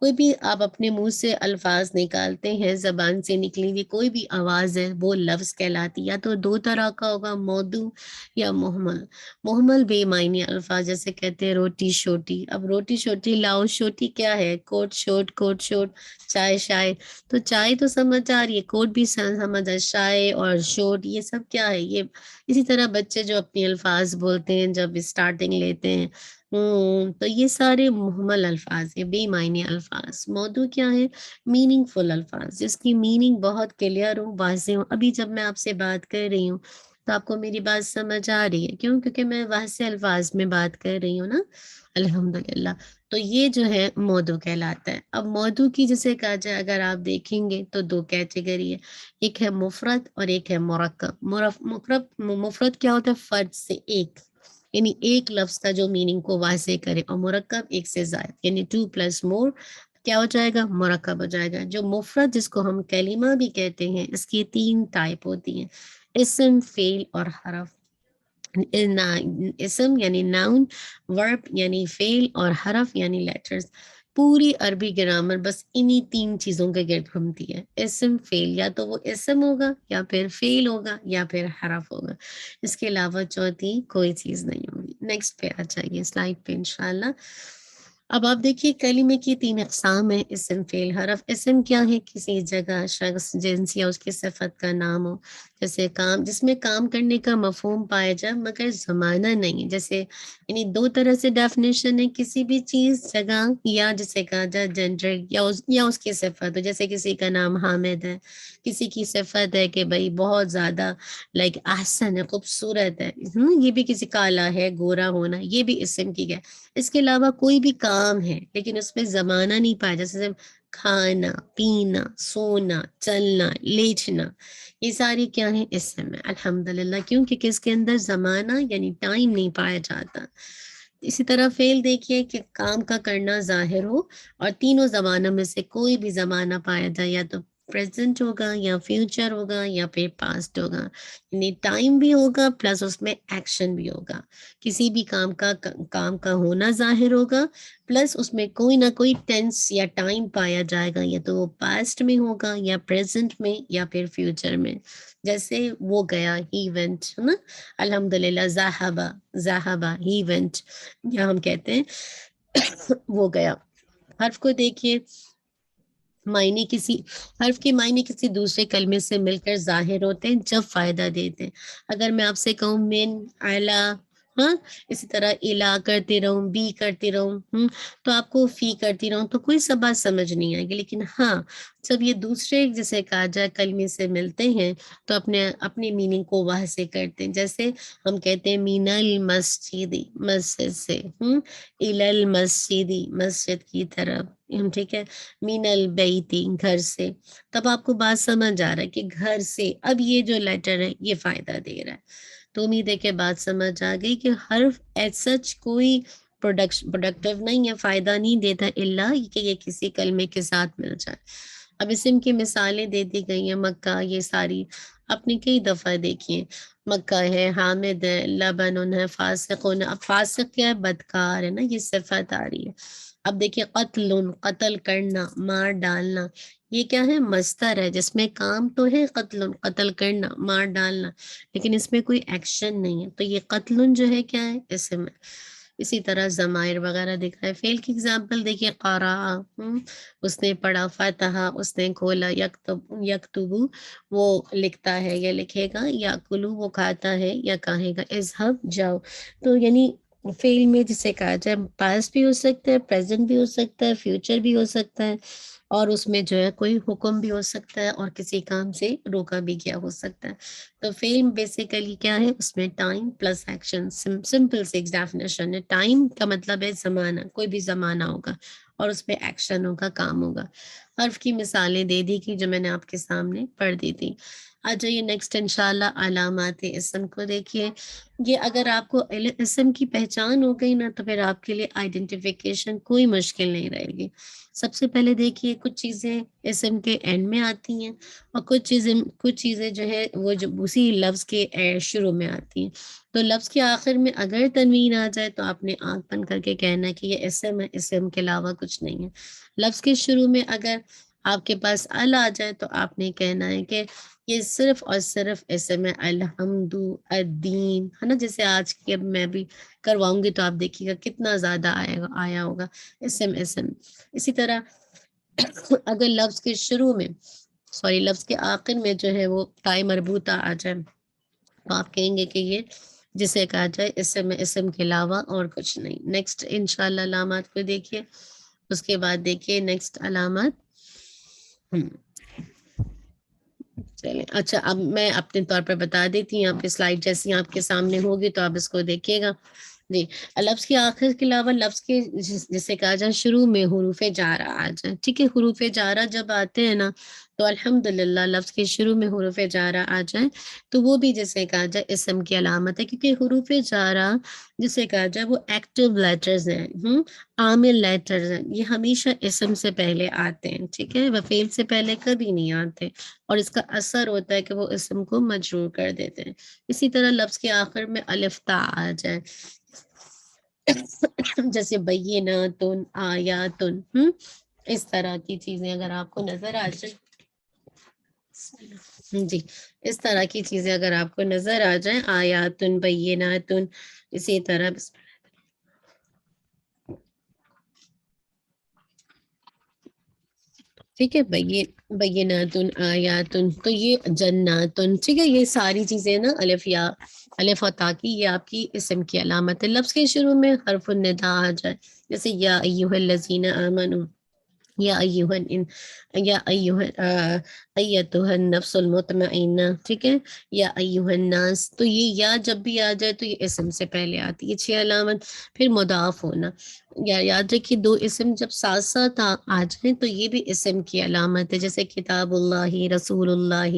کوئی بھی آپ اپنے منہ سے الفاظ نکالتے ہیں، زبان سے نکلی ہوئی کوئی بھی آواز ہے وہ لفظ کہلاتی، یا تو دو طرح کا ہوگا، مودو یا محمل۔ محمل بے معنی الفاظ، جیسے کہتے ہیں روٹی شوٹی، اب روٹی شوٹی لاؤ، شوٹی کیا ہے، کوٹ شوٹ، چائے شائے، تو چائے تو سمجھ آ رہی ہے، کوٹ بھی سمجھ آ، شائے اور شوٹ یہ سب کیا ہے، یہ اسی طرح بچے جو اپنی الفاظ بولتے ہیں جب اسٹارٹنگ لیتے ہیں، تو یہ سارے محمل الفاظ ہیں، بے معنی الفاظ۔ موضوع کیا ہے، میننگ فل الفاظ، جس کی میننگ بہت کلیئر ہو، واضح ہو۔ ابھی جب میں آپ سے بات کر رہی ہوں تو آپ کو میری بات سمجھ آ رہی ہے، کیوں؟ کیونکہ میں واضح الفاظ میں بات کر رہی ہوں نا، الحمدللہ۔ تو یہ جو ہے موضوع کہلاتا ہے۔ اب موضوع کی جسے کہا جائے، اگر آپ دیکھیں گے تو دو کیٹیگری ہے، ایک ہے مفرد اور ایک ہے مرکب۔ مفرد کیا ہوتا ہے، فرد سے ایک، یعنی ایک لفظ کا جو میننگ کو واضح کرے، اور مرکب ایک سے زائد، یعنی 2+more کیا ہو جائے گا، مرکب ہو جائے گا۔ جو مفرد جس کو ہم کلمہ بھی کہتے ہیں، اس کی 3 ٹائپ ہوتی ہیں، اسم، فعل اور حرف۔ اسم یعنی ناؤن، ورب یعنی فعل، اور حرف یعنی لیٹرز۔ پوری عربی گرامر بس انہی 3 چیزوں کے گرد گھومتی ہے، اسم، فعل، یا تو وہ اسم ہوگا یا پھر فعل ہوگا یا پھر حرف ہوگا، اس کے علاوہ چوتھی کوئی چیز نہیں ہوگی۔ نیکسٹ پہ آ جائیے، سلائڈ پہ انشاءاللہ۔ اب آپ دیکھیے کلمے کی 3 اقسام ہیں، اسم، فعل، حرف۔ اسم کیا ہے، کسی جگہ، شخص، جنس یا اس کی صفت کا نام ہو، جیسے کام، جس میں کام کرنے کا مفہوم پایا جائے مگر زمانہ نہیں، جیسے یعنی 2 طرح سے ڈیفینیشن ہے، کسی بھی چیز، جگہ، یا جسے کہا جائے جنڈر یا اس کی صفت ہو، جیسے کسی کا نام حامد ہے، کسی کی صفت ہے کہ بھائی بہت زیادہ لائک احسن ہے، خوبصورت ہے، یہ بھی کسی کالا ہے، گورا ہونا، یہ بھی اسم کی ہے۔ اس کے علاوہ کوئی بھی کام ہے لیکن اس میں زمانہ نہیں پایا، جیسے کھانا، پینا، سونا، چلنا، لیٹنا، یہ ساری کیا ہے، اسم ہے، الحمدللہ، کیونکہ اس کے اندر زمانہ یعنی ٹائم نہیں پایا جاتا۔ اسی طرح فعل دیکھیے کہ کام کا کرنا ظاہر ہو اور تینوں زمانوں میں سے کوئی بھی زمانہ پایا جائے، یا تو پریزنٹ ہوگا یا فیوچر ہوگا یا پھر پاسٹ ہوگا، یعنی ٹائم بھی ہوگا پلس اس میں ایکشن بھی ہوگا، کسی بھی کام کا ہونا ظاہر ہوگا پلس اس میں کوئی نہ کوئی ٹینس یا ٹائم پایا جائے گا، یا تو وہ پاسٹ میں ہوگا یا پریزنٹ میں یا پھر فیوچر میں، جیسے وہ گیا، ہی وینٹ، ہے نا، الحمدللہ، ذہبا ہی وینٹ، یا ہم کہتے ہیں وہ گیا۔ حرف کو دیکھیے، حرف کے معنی کسی دوسرے کلمے سے مل کر ظاہر ہوتے ہیں جب فائدہ دیتے ہیں۔ اگر میں آپ سے کہوں من، اعلیٰ، ہاں، اسی طرح الا کرتے رہوں، بی کرتے رہوں، تو آپ کو فی کرتی رہوں تو کوئی سب بات سمجھ نہیں آئے گی، لیکن ہاں جب یہ دوسرے جسے کہا جائے کلمے سے ملتے ہیں تو اپنے میننگ کو واضح کرتے ہیں، جیسے ہم کہتے ہیں مین المسجد، مسجد سے، الی المسجد، مسجد کی طرف، ٹھیک ہے، مین البیتی، گھر سے، تب آپ کو بات سمجھ آ رہا ہے کہ گھر سے، اب یہ جو لیٹر ہے یہ فائدہ دے رہا ہے۔ تو امید ہے کہ بات سمجھ آ گئی کہ حرف ایز سچ کوئی پروڈکٹیو نہیں ہے، فائدہ نہیں دیتا، الا کہ یہ کسی کلمے کے ساتھ مل جائے۔ اب اسم کی مثالیں دے دی گئی ہیں، مکہ، یہ ساری آپ نے کئی دفعہ دیکھی ہیں، مکہ ہے، حامد ہے، لبن ہے، فاسق، اب فاسق کیا ہے، بدکار ہے نا، یہ صفت آ رہی ہے۔ اب دیکھیے قتل، قتل کرنا، مار ڈالنا، یہ کیا ہے، مصدر ہے جس میں کام تو ہے، قتل کرنا، مار ڈالنا، لیکن اس میں کوئی ایکشن نہیں ہے، تو یہ قتل جو ہے کیا ہے، اسم ہے۔ اسی طرح ضمائر وغیرہ دکھ رہا ہے۔ فعل کی اگزامپل دیکھیے، قرأ، اس نے پڑھا، فتح، اس نے کھولا، یکتبو، وہ لکھتا ہے یا لکھے گا، یاکلو، وہ کھاتا ہے یا کہے گا، اذهب، جاؤ۔ تو یعنی فعل میں جسے کہا جائے پاسٹ بھی ہو سکتا ہے، پریزنٹ بھی ہو سکتا ہے، فیوچر بھی ہو سکتا ہے، اور اس میں جو ہے کوئی حکم بھی ہو سکتا ہے اور کسی کام سے روکا بھی کیا ہو سکتا ہے۔ تو فعل بیسیکلی کیا ہے، اس میں ٹائم پلس ایکشن، سمپل سے ڈیفینیشن ہے۔ ٹائم کا مطلب ہے زمانہ، کوئی بھی زمانہ ہوگا اور اس پہ ایکشن ہوگا، کام ہوگا۔ حرف کی مثالیں دے دی کہ جو میں نے آپ کے سامنے پڑھ دی تھی۔ آ جائیے نیکسٹ انشاءاللہ، علامات اسم کو دیکھیے۔ یہ اگر آپ کو اسم کی پہچان ہو گئی نا تو پھر آپ کے لیے آئیڈینٹیفیکیشن کوئی مشکل نہیں رہے گی۔ سب سے پہلے دیکھیے کچھ چیزیں اسم کے اینڈ میں آتی ہیں اور کچھ چیزیں جو ہے وہ جو اسی لفظ کے شروع میں آتی ہیں۔ تو لفظ کے آخر میں اگر تنوین آ جائے تو آپ نے آنکھ بند کر کے کہنا ہے کہ یہ اسم ہے، اسم کے علاوہ کچھ نہیں ہے۔ لفظ کے شروع میں اگر آپ کے پاس ال آ جائے تو آپ نے کہنا ہے کہ یہ صرف اور صرف اسم ہے، الحمد، الدین، ہے نا، جیسے آج کی اب میں بھی کرواؤں گی تو آپ دیکھیے گا کتنا زیادہ آیا ہوگا اسم اسم۔ اسی طرح اگر لفظ کے شروع میں لفظ کے آخر میں جو ہے وہ تائے مربوطہ آ جائے تو آپ کہیں گے کہ یہ جسے کہا جائے اسم ہے، اسم کے علاوہ اور کچھ نہیں۔ نیکسٹ انشاءاللہ علامات کو دیکھیے، اس کے بعد دیکھیے نیکسٹ علامات۔ چلیں اچھا، اب میں اپنے طور پر بتا دیتی ہوں، یہاں پہ سلائڈ جیسی آپ کے سامنے ہوگی تو آپ اس کو دیکھیے گا۔ جی، لفظ کے آخر کے علاوہ لفظ کے جسے کہا جائے شروع میں حروف جارہ آ جائیں، ٹھیک ہے، حروف جارہ جب آتے ہیں نا تو الحمدللہ لفظ کے شروع میں حروف جارہ آ جائیں تو وہ بھی جسے کہا جائے اسم کی علامت ہے، کیونکہ حروف جارہ جسے کہا جائے وہ ایکٹیو لیٹرز ہیں، عامل لیٹرز ہیں، یہ ہمیشہ اسم سے پہلے آتے ہیں، ٹھیک ہے، وہ فعل سے پہلے کبھی نہیں آتے، اور اس کا اثر ہوتا ہے کہ وہ اسم کو مجرور کر دیتے ہیں۔ اسی طرح لفظ کے آخر میں الف تا آ جائے جیسے بیناتن، آیاتن، اس طرح کی چیزیں اگر آپ کو نظر آ جائے، جی، اس طرح کی چیزیں اگر آپ کو نظر آ جائیں، آیاتن، بیناتن، اسی طرح ٹھیک ہے، بیناتن، آیاتن، تو یہ جناتن، ٹھیک ہے، یہ ساری چیزیں نا الف اور تا کی یہ آپ کی اسم کی علامت ہے۔ لفظ کے شروع میں حرف النداء آ جائے، جیسے یا ایھا الذین آمنوا، یا ایتھا النفس المطمئنہ، ٹھیک ہے، یا ایھا الناس، تو یہ یا جب بھی آ جائے تو یہ اسم سے پہلے آتی ہے، 6 علامت۔ پھر مضاف ہونا، یا یاد رکھیے 2 اسم جب ساتھ ساتھ آ جائیں تو یہ بھی اسم کی علامت ہے، جیسے کتاب اللہ، رسول اللہ،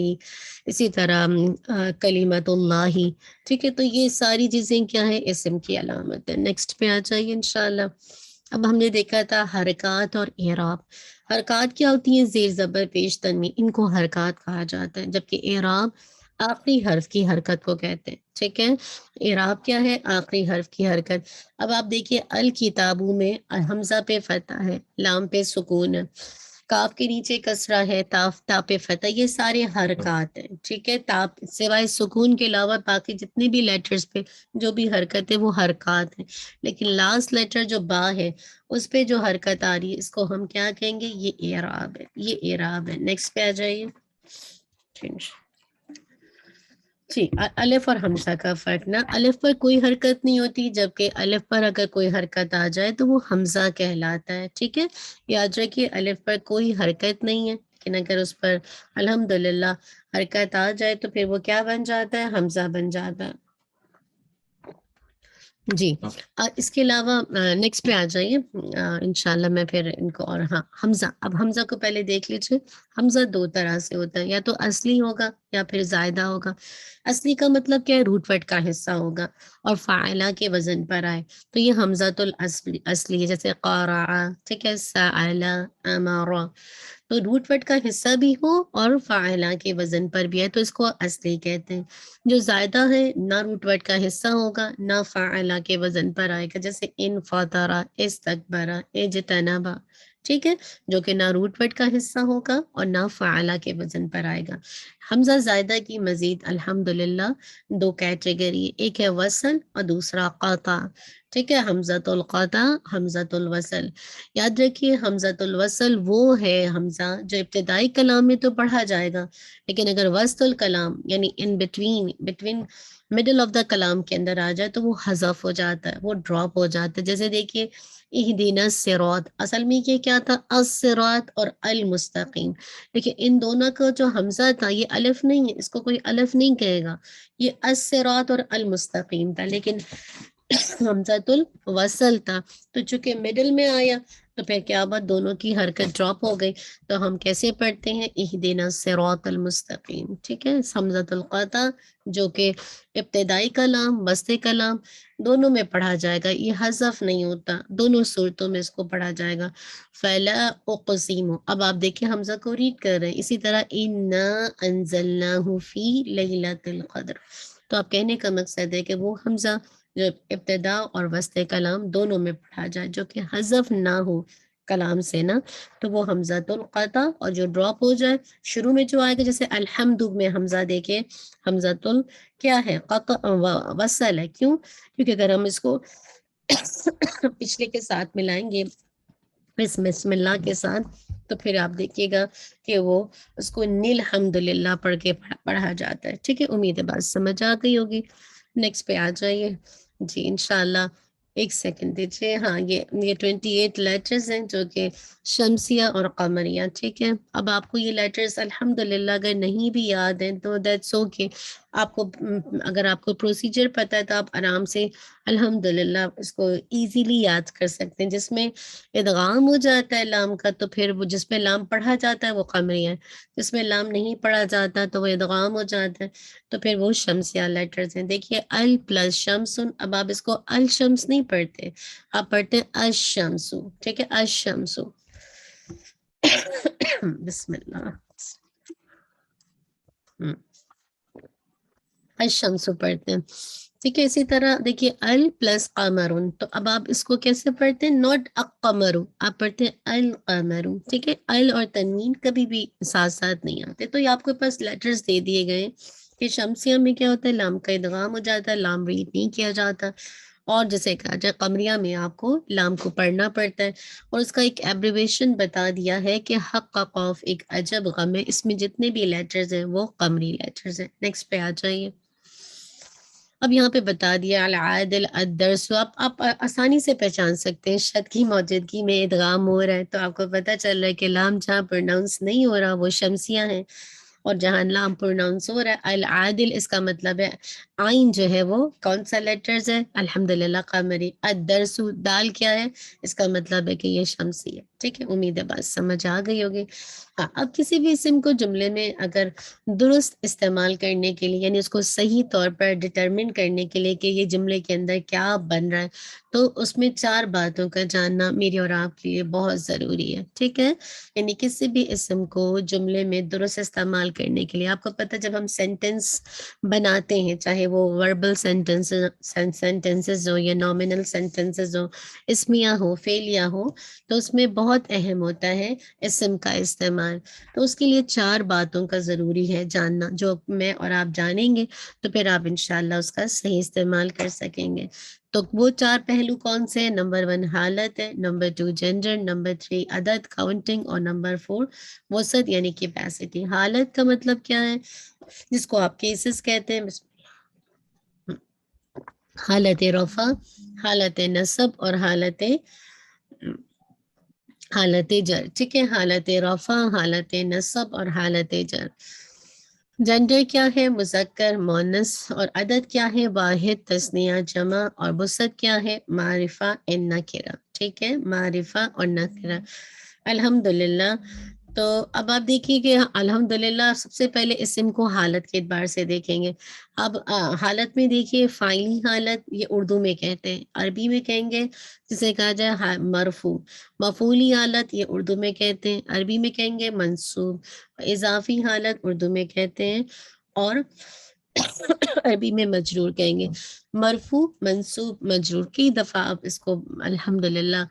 اسی طرح کلمت اللہ، ٹھیک ہے، تو یہ ساری چیزیں کیا ہے، اسم کی علامت ہے۔ نیکسٹ پہ آ جائیے انشاءاللہ۔ اب ہم نے دیکھا تھا حرکات اور اعراب۔ حرکات کیا ہوتی ہیں؟ زیر زبر پیش تنوین، ان کو حرکات کہا جاتا ہے، جبکہ اعراب آخری حرف کی حرکت کو کہتے ہیں، ٹھیک ہے، اعراب کیا ہے؟ آخری حرف کی حرکت۔ اب آپ دیکھیے الکتابوں میں حمزہ پہ فتح ہے، لام پہ سکون ہے، کاف کے نیچے کسرہ ہے، تا پہ فتح، یہ سارے حرکات ہیں، ٹھیک ہے، تا سوائے سکون کے علاوہ باقی جتنے بھی لیٹرز پہ جو بھی حرکت ہے وہ حرکات ہیں، لیکن لاسٹ لیٹر جو با ہے اس پہ جو حرکت آ رہی ہے اس کو ہم کیا کہیں گے؟ یہ اعراب ہے، یہ اعراب ہے۔ نیکسٹ پہ آ جائیے۔ جی، الف اور حمزہ کا فرق نا، الف پر کوئی حرکت نہیں ہوتی، جبکہ الف پر اگر کوئی حرکت آ جائے تو وہ حمزہ کہلاتا ہے، ٹھیک ہے، یاد رکھیے الف پر کوئی حرکت نہیں ہے، لیکن اگر اس پر الحمدللہ حرکت آ جائے تو پھر وہ کیا بن جاتا ہے؟ حمزہ بن جاتا ہے۔ جی، اس کے علاوہ نیکسٹ پہ آ جائیے انشاءاللہ، میں پھر ان کو، اور ہاں حمزہ، اب حمزہ کو پہلے دیکھ لیجیے۔ حمزہ 2 طرح سے ہوتا ہے، یا تو اصلی ہوگا یا پھر زائدہ ہوگا۔ اصلی کا مطلب کیا ہے؟ روٹ وٹ کا حصہ ہوگا اور فاعلہ کے وزن پر آئے تو یہ حمزہ اصلی ہے، جیسے قارع، ٹھیک ہے، سأل، امر، تو روٹ وٹ کا حصہ بھی ہو اور فاعلہ کے وزن پر بھی ہے تو اس کو اصلی کہتے ہیں۔ جو زائدہ ہے نہ روٹ وٹ کا حصہ ہوگا نہ فاعلہ کے وزن پر آئے گا، جیسے ان فطرہ، استکبرہ، اجتنبا، ٹھیک ہے، جو کہ نہ روٹ وٹ کا حصہ ہوگا اور نہ فاعلہ کے وزن پر آئے گا۔ حمزہ زائدہ کی مزید الحمدللہ 2 کیٹیگری، ایک ہے وصل اور دوسرا قطع، ٹھیک ہے، حمزۃ القطع، حمزۃ الوصل۔ یاد رکھیے حمزۃ الوصل وہ ہے حمزہ جو ابتدائی کلام میں تو پڑھا جائے گا، لیکن اگر وسط الکلام یعنی in between middle of the کلام کے اندر آ جائے تو وہ حذف ہو جاتا ہے، وہ ڈراپ ہو جاتا ہے۔ جیسے دیکھیے اہدنا الصراط، اصل میں یہ کیا تھا؟ الصراط اور المستقیم، دیکھیے ان دونوں کا جو حمزہ تھا یہ الف نہیں ہے، اس کو کوئی الف نہیں کہے گا، یہ الصراط اور المستقیم تھا، لیکن حمزۃ الوصل تھا، تو چونکہ مڈل میں آیا تو پھر کیا بات، دونوں کی حرکت ڈراپ ہو گئی، تو ہم کیسے پڑھتے ہیں؟ اہدنا الصراط المستقیم، ٹھیک ہے، حمزۃ القطع جو کہ ابتدائی کلام وسط کلام دونوں میں پڑھا جائے گا، یہ حذف نہیں ہوتا، دونوں صورتوں میں اس کو پڑھا جائے گا۔ فلا اقسم، اب آپ دیکھیں حمزہ کو ریڈ کر رہے ہیں، اسی طرح انا انزلناہ فی لیلۃ القدر، تو آپ کہنے کا مقصد ہے کہ وہ حمزہ جو ابتدا اور وسط کلام دونوں میں پڑھا جائے، جو کہ حذف نہ ہو کلام سے نا، تو وہ حمزۃ القطع، اور جو ڈراپ ہو جائے شروع میں جو آئے گا، جیسے الحمد میں حمزہ دیکھیں، حمزۃ کیا ہے، قطع وصل ہے، کیوں؟ کیونکہ اگر ہم اس کو پچھلے کے ساتھ ملائیں گے بسم اللہ کے ساتھ، تو پھر آپ دیکھیے گا کہ وہ اس کو نیل حمد للہ پڑھ کے پڑھا جاتا ہے. ٹھیک ہے، امید ہے بات سمجھ آ گئی ہوگی. نیکسٹ پہ آ جائیے جی انشاءاللہ. ایک سیکنڈ دیجیے. ہاں یہ 28 لیٹرز ہیں جو کہ شمسیہ اور قمریہ. ٹھیک ہے، اب آپ کو یہ لیٹرز الحمدللہ اگر نہیں بھی یاد ہیں تو دیٹس اوکے. آپ کو اگر آپ کو پروسیجر پتہ ہے تو آپ آرام سے الحمدللہ اس کو ایزیلی یاد کر سکتے ہیں. جس میں ادغام ہو جاتا ہے لام کا تو پھر وہ جس میں لام پڑھا جاتا ہے وہ قمریہ ہے، جس میں لام نہیں پڑھا جاتا تو وہ ادغام ہو جاتا ہے، تو پھر وہ شمسیہ لیٹرز ہیں. دیکھیے ال پلس شمسن، اب آپ اس کو الشمس نہیں پڑھتے، آپ پڑھتے ہیں الشمسو. ٹھیک ہے، الشمسو. بسم اللہ. الشمسو پڑھتے ہیں. ٹھیک ہے، اسی طرح دیکھیے ال پلس قمرون، تو اب آپ اس کو کیسے پڑھتے ہیں؟ نوٹ اقمرو، آپ پڑھتے ہیں القمرو. ٹھیک ہے، ال اور تنوین کبھی بھی ساتھ ساتھ نہیں آتے. تو یہ آپ کے پاس لیٹرز دے دیے گئے کہ شمسیہ میں کیا ہوتا ہے، لام کا ادغام ہو جاتا ہے، لام ریڈ نہیں کیا جاتا، اور جیسے کہا جائے قمریہ میں آپ کو لام کو پڑھنا پڑتا ہے. اور اس کا ایک ایبریویشن بتا دیا ہے کہ حق کا قوف ایک عجب غم ہے، اس میں جتنے بھی لیٹرز ہیں وہ قمری لیٹرز ہیں. نیکسٹ پہ آ جائیے. اب یہاں پہ بتا دیا العادل الدرس، آپ آسانی سے پہچان سکتے ہیں شد کی موجودگی میں ادغام ہو رہا ہے، تو آپ کو پتہ چل رہا ہے کہ لام جہاں پروناؤنس نہیں ہو رہا وہ شمسیہ ہیں، اور جہاں لام پروناؤنس ہو رہا ہے العادل، اس کا مطلب ہے آئین جو ہے وہ کون سا لیٹرز ہے؟ الحمدللہ قمری. الدرس دال کیا ہے؟ اس کا مطلب ہے کہ یہ شمسی ہے. ٹھیک ہے، امید ہے بات سمجھ آ گئی ہوگی. ہاں، اب کسی بھی اسم کو جملے میں اگر درست استعمال کرنے کے لیے، یعنی اس کو صحیح طور پر ڈٹرمن کرنے کے لیے کہ یہ جملے کے اندر کیا بن رہا ہے، تو اس میں 4 باتوں کا جاننا میرے اور آپ کے لیے بہت ضروری ہے. ٹھیک ہے، یعنی کسی بھی اسم کو جملے میں درست استعمال کرنے کے لیے آپ کو پتہ، جب ہم سینٹنس بناتے ہیں، چاہے وہ وربل سینٹنسز ہو یا نومینل سینٹنسز ہو، اسمیہ ہو فعلیہ ہو، تو اس میں بہت اہم ہوتا ہے اسم کا استعمال. تو اس کے لیے 4 باتوں کا ضروری ہے جاننا، جو میں اور آپ جانیں گے تو پھر آپ انشاءاللہ اس کا صحیح استعمال کر سکیں گے. تو وہ 4 پہلو کون سے ہیں؟ نمبر 1 حالت ہے، نمبر 2 جینڈر، نمبر 3 عدد کاؤنٹنگ، اور نمبر 4 وسعت یعنی کیپیسٹی. حالت کا مطلب کیا ہے؟ جس کو آپ کیسز کہتے ہیں. حالت رفع، حالت نصب، اور حالت جر. ٹھیک ہے، حالت رفع، حالت نصب اور حالت جر. جنڈر کیا ہے؟ مذکر مؤنث. اور عدد کیا ہے؟ واحد تثنیہ جمع. اور وسعت کیا ہے؟ معرفہ نکرہ. ٹھیک ہے، معرفہ اور نکرہ. الحمدللہ. تو اب آپ دیکھیے کہ الحمدللہ سب سے پہلے اسم کو حالت کے اعتبار سے دیکھیں گے. اب حالت میں دیکھیے فاعلی حالت، یہ اردو میں کہتے ہیں، عربی میں کہیں گے جسے کہا جائے مرفوع. مفعولی حالت یہ اردو میں کہتے ہیں، عربی میں کہیں گے منصوب. اضافی حالت اردو میں کہتے ہیں، اور عربی میں مجرور کہیں گے. مرفوع منصوب مجرور کی دفعہ آپ اس کو الحمدللہ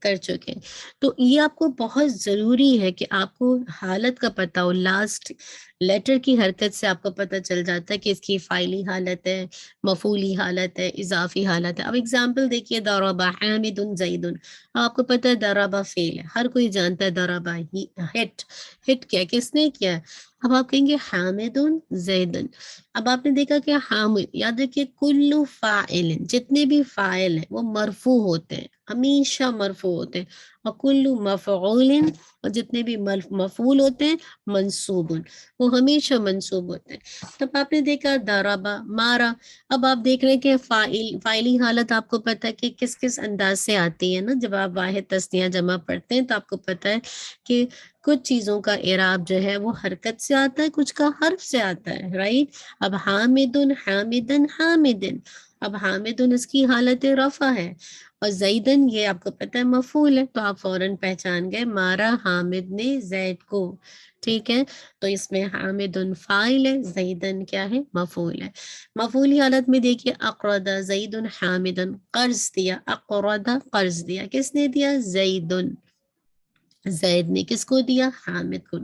کر چکے. تو یہ آپ کو بہت ضروری ہے کہ آپ کو حالت کا پتہ ہو. لاسٹ لیٹر کی حرکت سے آپ کو پتہ چل جاتا ہے کہ اس کی فاعلی حالت ہے، مفعولی حالت ہے، اضافی حالت ہے. اب اگزامپل دیکھیے، ضرب حامد زید. آپ کو پتہ ہے ضرب فعل ہے، ہر کوئی جانتا ہے. ضرب ہٹ کیا، کس نے کیا؟ اب آپ کہیں گے حامد زید. اب آپ نے دیکھا کہ حامد، یاد رکھیے کل فاعل، جتنے بھی فاعل ہیں وہ مرفوع ہوتے ہیں، ہمیشہ مرفوع ہوتے ہیں. اور کل مفعول، اور جتنے بھی مفعول ہوتے ہیں منصوب، وہ ہمیشہ منصوب ہوتے ہیں. تب آپ نے دیکھا ضربا مارا. اب آپ دیکھ رہے ہیں کہ فاعلی حالت آپ کو پتہ ہے کہ کس کس انداز سے آتی ہے نا. جب آپ واحد تثنیہ جمع پڑھتے ہیں تو آپ کو پتہ ہے کہ کچھ چیزوں کا اعراب جو ہے وہ حرکت سے آتا ہے، کچھ کا حرف سے آتا ہے، رائٹ. اب حامدن حامدن حامدن، اب حامدن اس کی حالت رفع ہے، اور زیدن یہ آپ کو پتہ ہے مفعول ہے، تو آپ فوراً پہچان گئے مارا حامد نے زید کو. ٹھیک ہے، تو اس میں حامدن فاعل ہے، زیدن کیا ہے، مفعول ہے. مفعولی حالت میں دیکھیے اقرض زید حامدن، قرض دیا، اقرض قرض دیا، کس نے دیا، زیدن، زید نے کس کو دیا، حامد کو.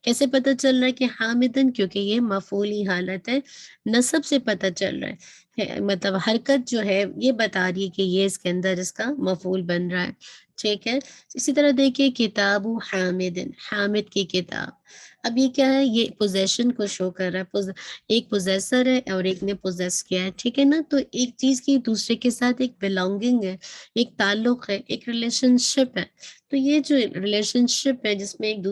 کیسے پتہ چل رہا ہے کہ حامدن، کیونکہ یہ مفعولی حالت ہے، نصب سے پتہ چل رہا ہے، مطلب حرکت جو ہے یہ بتا رہی ہے کہ یہ اس کے اندر اس کا مفعول بن رہا ہے. ٹھیک ہے، اسی طرح دیکھیے کتاب حامدن، حامد کی کتاب. اب یہ کیا ہے، یہ پوزیشن کو شو کر رہا ہے، ایک پوزیسر ہے اور ایک نے پوزیس کیا ہے. ٹھیک ہے نا، تو ایک چیز کی دوسرے کے ساتھ ایک بلانگنگ ہے، ایک تعلق ہے، ایک ریلیشن شپ ہے. تو یہ جو ریلیشن شپ ہے جس میں ایک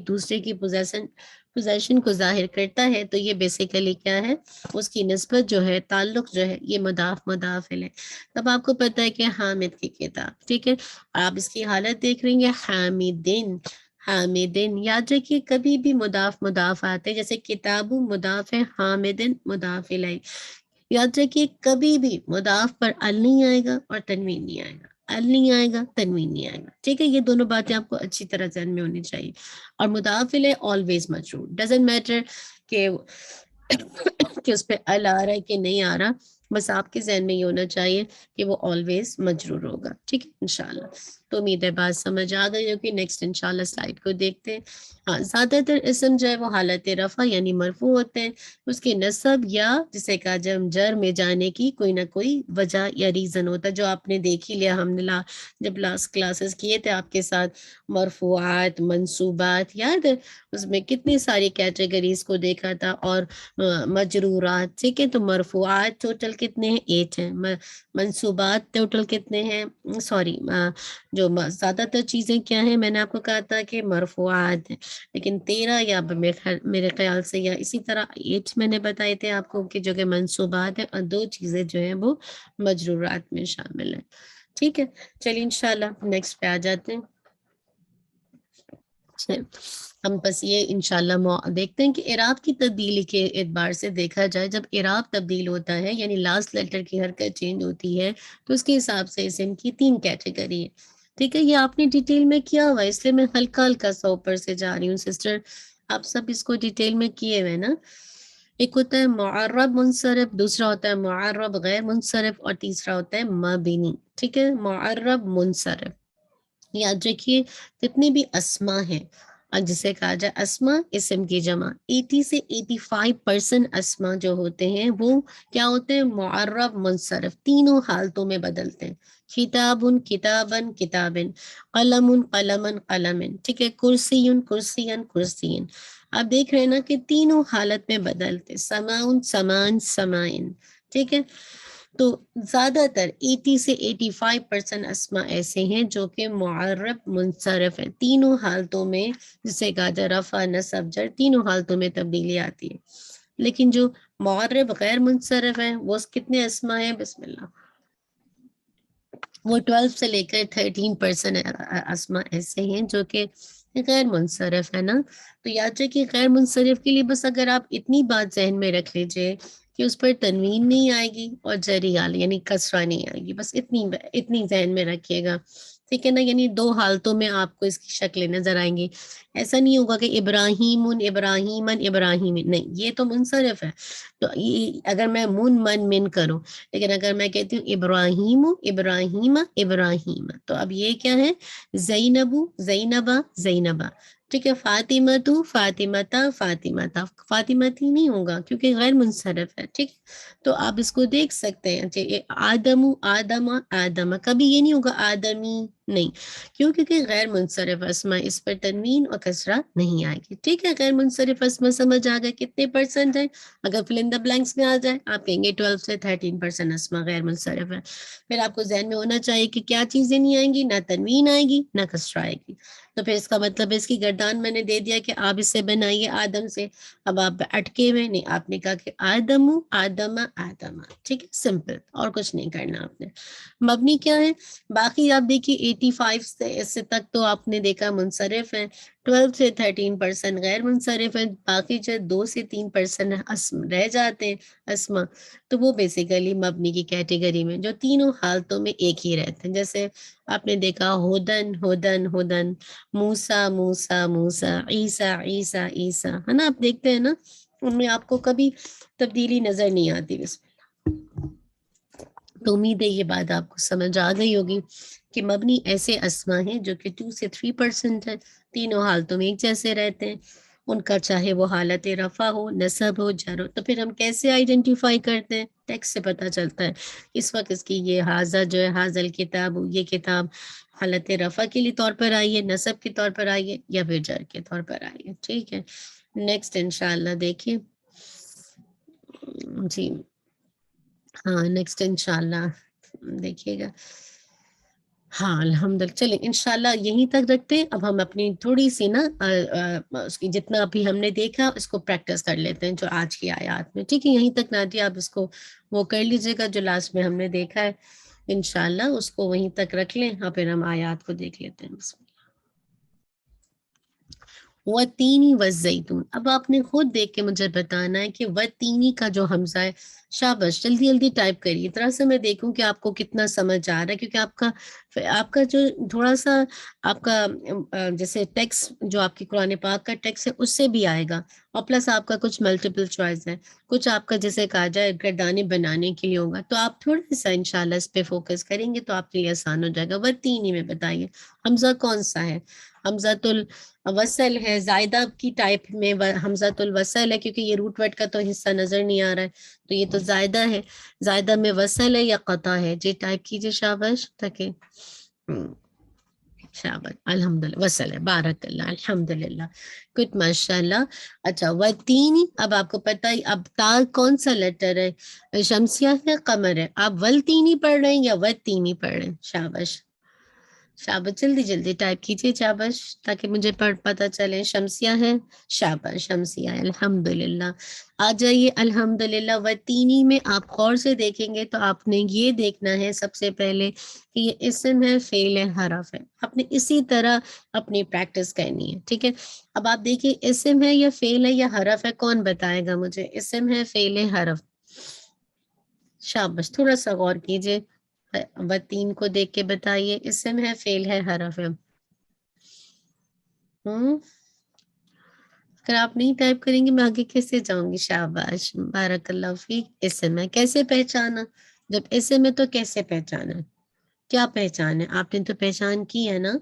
دوسرے کی پوزیشن کو ظاہر کرتا ہے، تو یہ بیسیکلی کیا ہے، اس کی نسبت جو ہے، تعلق جو ہے، یہ مضاف مضاف ہے. تب آپ کو پتہ ہے کہ حامد کی کتاب. ٹھیک ہے، آپ اس کی حالت دیکھ رہی ہیں، حامدین حامدین. یاد رکھیے کبھی بھی مضاف مضاف آتے جیسے کتاب مضاف ہے، حامدین مضاف الیہ. یاد رکھیے کبھی بھی مضاف پر ال نہیں آئے گا اور تنوین نہیں آئے گا، ال نہیں آئے گا، تنوین نہیں آئے گا. ٹھیک ہے، یہ دونوں باتیں آپ کو اچھی طرح ذہن میں ہونی چاہیے. اور مضاف الیہ آلویز مجرور، ڈزنٹ میٹر کہ اس پہ ال آ رہا ہے کہ نہیں آ رہا، بس آپ کے ذہن میں یہ ہونا چاہیے کہ وہ آلویز مجرور ہوگا. ٹھیک ہے انشاءاللہ. تو امید ہے بات سمجھ آ گئی ہوگی. نیکسٹ انشاءاللہ سلائڈ کو دیکھتے ہیں. ہاں، زیادہ تر اسم جو ہے وہ حالت رفع یعنی مرفوع ہوتے ہیں، اس کے نصب یا جسے کہا جر میں جانے کی کوئی نہ کوئی وجہ یا ریزن ہوتا ہے، جو آپ نے دیکھ ہی لیا. ہم نے جب لاسٹ کلاسز کیے تھے آپ کے ساتھ، مرفوعات، منصوبات، یاد ہے اس میں کتنی ساری کیٹیگریز کو دیکھا تھا، اور مجرورات. ٹھیک ہے، تو مرفوعات ٹوٹل کتنے ہیں، 8 ہیں. منصوبات ٹوٹل کتنے ہیں، سوری جو زیادہ تر چیزیں کیا ہیں، میں نے آپ کو کہا تھا کہ مرفوعات ہیں، لیکن 13 یا میرے خیال سے یا اسی طرح 8 میں نے بتائے تھے آپ کو کہ جو کہ منصوبات ہیں، اور 2 چیزیں جو ہیں وہ مجرورات میں شامل ہیں. ٹھیک ہے، چلیے انشاءاللہ نیکسٹ پہ آ جاتے ہیں. ہم بس یہ انشاءاللہ دیکھتے ہیں کہ اعراب کی تبدیلی کے اعتبار سے دیکھا جائے، جب اعراب تبدیل ہوتا ہے یعنی لاسٹ لیٹر کی حرکت چینج ہوتی ہے، تو اس کے حساب سے اسم کی 3 کیٹیگری ہے. ٹھیک ہے، یہ آپ نے ڈیٹیل میں کیا ہوا ہے، اس لیے میں ہلکا ہلکا سا اوپر سے جا رہی ہوں. سسٹر آپ سب اس کو ڈیٹیل میں کیے ہوئے نا. ایک ہوتا ہے معرب منصرف، دوسرا ہوتا ہے معرب غیر منصرف، اور تیسرا ہوتا ہے مبنی. ٹھیک ہے، معرب منصرف. یاد رکھیے جتنی بھی اسما ہیں، جسے کہا جائے اسما اسم کی جمع، 80 سے 85% اسما جو ہوتے ہیں وہ کیا ہوتے ہیں، معرب منصرف، تینوں حالتوں میں بدلتے ہیں. کتاب کتابن کتابن، قلم قلمن قلمن. ٹھیک ہے، کرسی کرسین کرسین. آپ دیکھ رہے ہیں نا کہ تینوں حالت میں بدلتے، سماؤن سمان سمائن. ٹھیک ہے، تو زیادہ تر 80 سے 85% اسما ایسے ہیں جو کہ معرب منصرف ہیں، تینوں حالتوں میں، جسے کہا جائے رفع نصب جر، تینوں حالتوں میں تبدیلی آتی ہے. لیکن جو معرب غیر منصرف ہیں وہ کتنے اسما ہیں، بسم اللہ، وہ 12 سے لے کر 13% اسما ایسے ہیں جو کہ غیر منصرف ہے نا. تو یاد رکھیے غیر منصرف کے لیے بس اگر آپ اتنی بات ذہن میں رکھ لیجئے کہ اس پر تنوین نہیں آئے گی اور جری حال یعنی کسرہ نہیں آئے گی، بس اتنی ذہن میں رکھیے گا. ٹھیک ہے نا، یعنی 2 حالتوں میں آپ کو اس کی شکلیں نظر آئیں گی. ایسا نہیں ہوگا کہ ابراہیم ابراہیمن ابراہیم، نہیں، یہ تو منصرف ہے. تو اگر میں من کروں، لیکن اگر میں کہتی ہوں ابراہیم ابراہیم ابراہیم، تو اب یہ کیا ہے، زینب زینبا زینبا. ٹھیک ہے، فاطمہ تو فاطمتا فاطمتا، فاطمتی نہیں ہوگا کیونکہ غیر منصرف ہے. ٹھیک، تو آپ اس کو دیکھ سکتے ہیں. آدم آدم آدم، کبھی یہ نہیں ہوگا آدمی، نہیں، کیونکہ غیر منصرف اسما، اس پر تنوین اور کسرہ نہیں آئے گی. ٹھیک ہے، غیر منصرف اسما سمجھ آ گئے کتنے پرسنٹ ہے. اگر فل ان دا بلینکس میں آ جائے آپ کہیں گے 12 سے 13% اسما غیر منصرف ہے. پھر آپ کو ذہن میں ہونا چاہیے کہ کیا چیزیں نہیں آئیں گی، نہ تنوین آئے گی نہ کسرہ آئے گی. تو پھر اس کا مطلب اس کی گردان میں نے دے دیا کہ آپ اس سے بنائیے آدم سے. اب آپ اٹکے ہوئے نہیں، آپ نے کہا کہ آدم آدم آدم. ٹھیک ہے، سمپل، اور کچھ نہیں کرنا آپ نے. مبنی کیا ہے، باقی آپ دیکھیے 85 سے اس سے تک تو آپ نے دیکھا منصرف ہیں، 12 سے 13% غیر منصرف ہے، باقی جو 2 سے 3% رہ جاتے ہیں اسما، تو وہ بیسیکلی مبنی کی کیٹیگری میں جو تینوں حالتوں میں ایک ہی رہتے ہیں. جیسے آپ نے دیکھا ہدن ہدن ہدن، موسیٰ موسیٰ موسیٰ، عیسیٰ عیسیٰ عیسیٰ، ہے نا. آپ دیکھتے ہیں نا ان میں آپ کو کبھی تبدیلی نظر نہیں آتی. بس تو امید ہے یہ بات آپ کو سمجھ آ گئی ہوگی کہ مبنی ایسے اسما ہیں جو کہ 2 سے 3% ہے، تینوں حالتوں میں ایک جیسے رہتے ہیں. ان کا چاہے وہ حالت رفع ہو، نصب ہو، جر ہو. تو پھر ہم کیسے آئیڈینٹیفائی کرتے ہیں؟ ٹیکسٹ سے پتہ چلتا ہے. اس وقت اس کی یہ حاضر جو ہے حاضل کتاب، یہ کتاب حالت رفع کے لیے طور پر آئیے، نصب کے طور پر آئیے، یا پھر جر کے طور پر آئیے. ٹھیک ہے، نیکسٹ انشاءاللہ دیکھیے. جی ہاں نیکسٹ انشاءاللہ دیکھیے گا. ہاں الحمدللہ. چلیں انشاءاللہ یہیں تک رکھتے ہیں. اب ہم اپنی تھوڑی سی نا اس کی جتنا ابھی ہم نے دیکھا اس کو پریکٹس کر لیتے ہیں جو آج کی آیات میں. ٹھیک ہے، یہیں تک نادیہ آپ اس کو وہ کر لیجیے گا جو لاسٹ میں ہم نے دیکھا ہے. انشاءاللہ اس کو وہیں تک رکھ لیں اور پھر ہم آیات کو دیکھ لیتے ہیں. بسم اللہ. وَالتِّینِ وَالزَّیتُونِ. اب آپ نے خود دیکھ کے مجھے بتانا ہے کہ وَالتِّینِ کا جو حمزہ ہے، شاباش جلدی جلدی ٹائپ کریے طرح سے میں دیکھوں کہ آپ کو کتنا سمجھ آ رہا ہے، کیونکہ آپ کا جو تھوڑا سا آپ کا جیسے ٹیکسٹ جو آپ کی قرآن پاک کا ٹیکسٹ ہے اس سے بھی آئے گا، اور پلس آپ کا کچھ ملٹیپل چوائس ہے، کچھ آپ کا جیسے کہا جائے گردانے بنانے کے لیے ہوگا. تو آپ تھوڑا سا انشاءاللہ اس پہ فوکس کریں گے تو آپ کے لیے آسان ہو جائے گا. وَالتِّینِ میں بتائیے حمزہ کون سا ہے؟ حمزۃ الوصل ہے. زائدہ کی ٹائپ میں حمزۃ الوصل ہے کیونکہ یہ روٹ ورڈ کا تو حصہ نظر نہیں آ رہا ہے، تو یہ تو زائدہ ہے. زائدہ میں وصل ہے یا قطع ہے؟ جی ٹائپ کیجیے شاباش تاکہ شاباش. الحمدللہ وصل ہے. بارک اللہ. الحمدللہ گڈ ماشاء اللہ. اچھا والتین، اب آپ کو پتہ ہی اب تا کون سا لیٹر ہے؟ شمسیہ ہے قمر ہے؟ آپ والتینی پڑھ رہے ہیں یا والتینی پڑھ رہے ہیں؟ شاباش شاباش جلدی جلدی ٹائپ کیجیے شاباش تاکہ مجھے پتہ چلے. شمسیہ ہے، شاباش شمسیہ ہے. الحمدللہ. آ جائیے الحمدللہ. والتینی میں آپ غور سے دیکھیں گے تو آپ نے یہ دیکھنا ہے سب سے پہلے کہ یہ اسم ہے، فعل ہے، حرف ہے. آپ نے اسی طرح اپنی پریکٹس کرنی ہے. ٹھیک ہے، اب آپ دیکھیے اسم ہے یا فعل ہے یا حرف ہے، کون بتائے گا مجھے؟ اسم ہے، فعل ہے، حرف. شاباش تھوڑا سا غور کیجیے. وتین کو دیکھ کے بتائیے اسم ہے، فعل ہے، حرف ہے. اگر آپ نہیں ٹائپ کریں گے میں آگے کیسے جاؤں گی؟ شاباش بارک اللہ فیک. اسم ہے، کیسے پہچانا؟ جب اسم ہے تو کیسے پہچانا؟ کیا پہچان ہے؟ آپ نے تو پہچان کی ہے نا.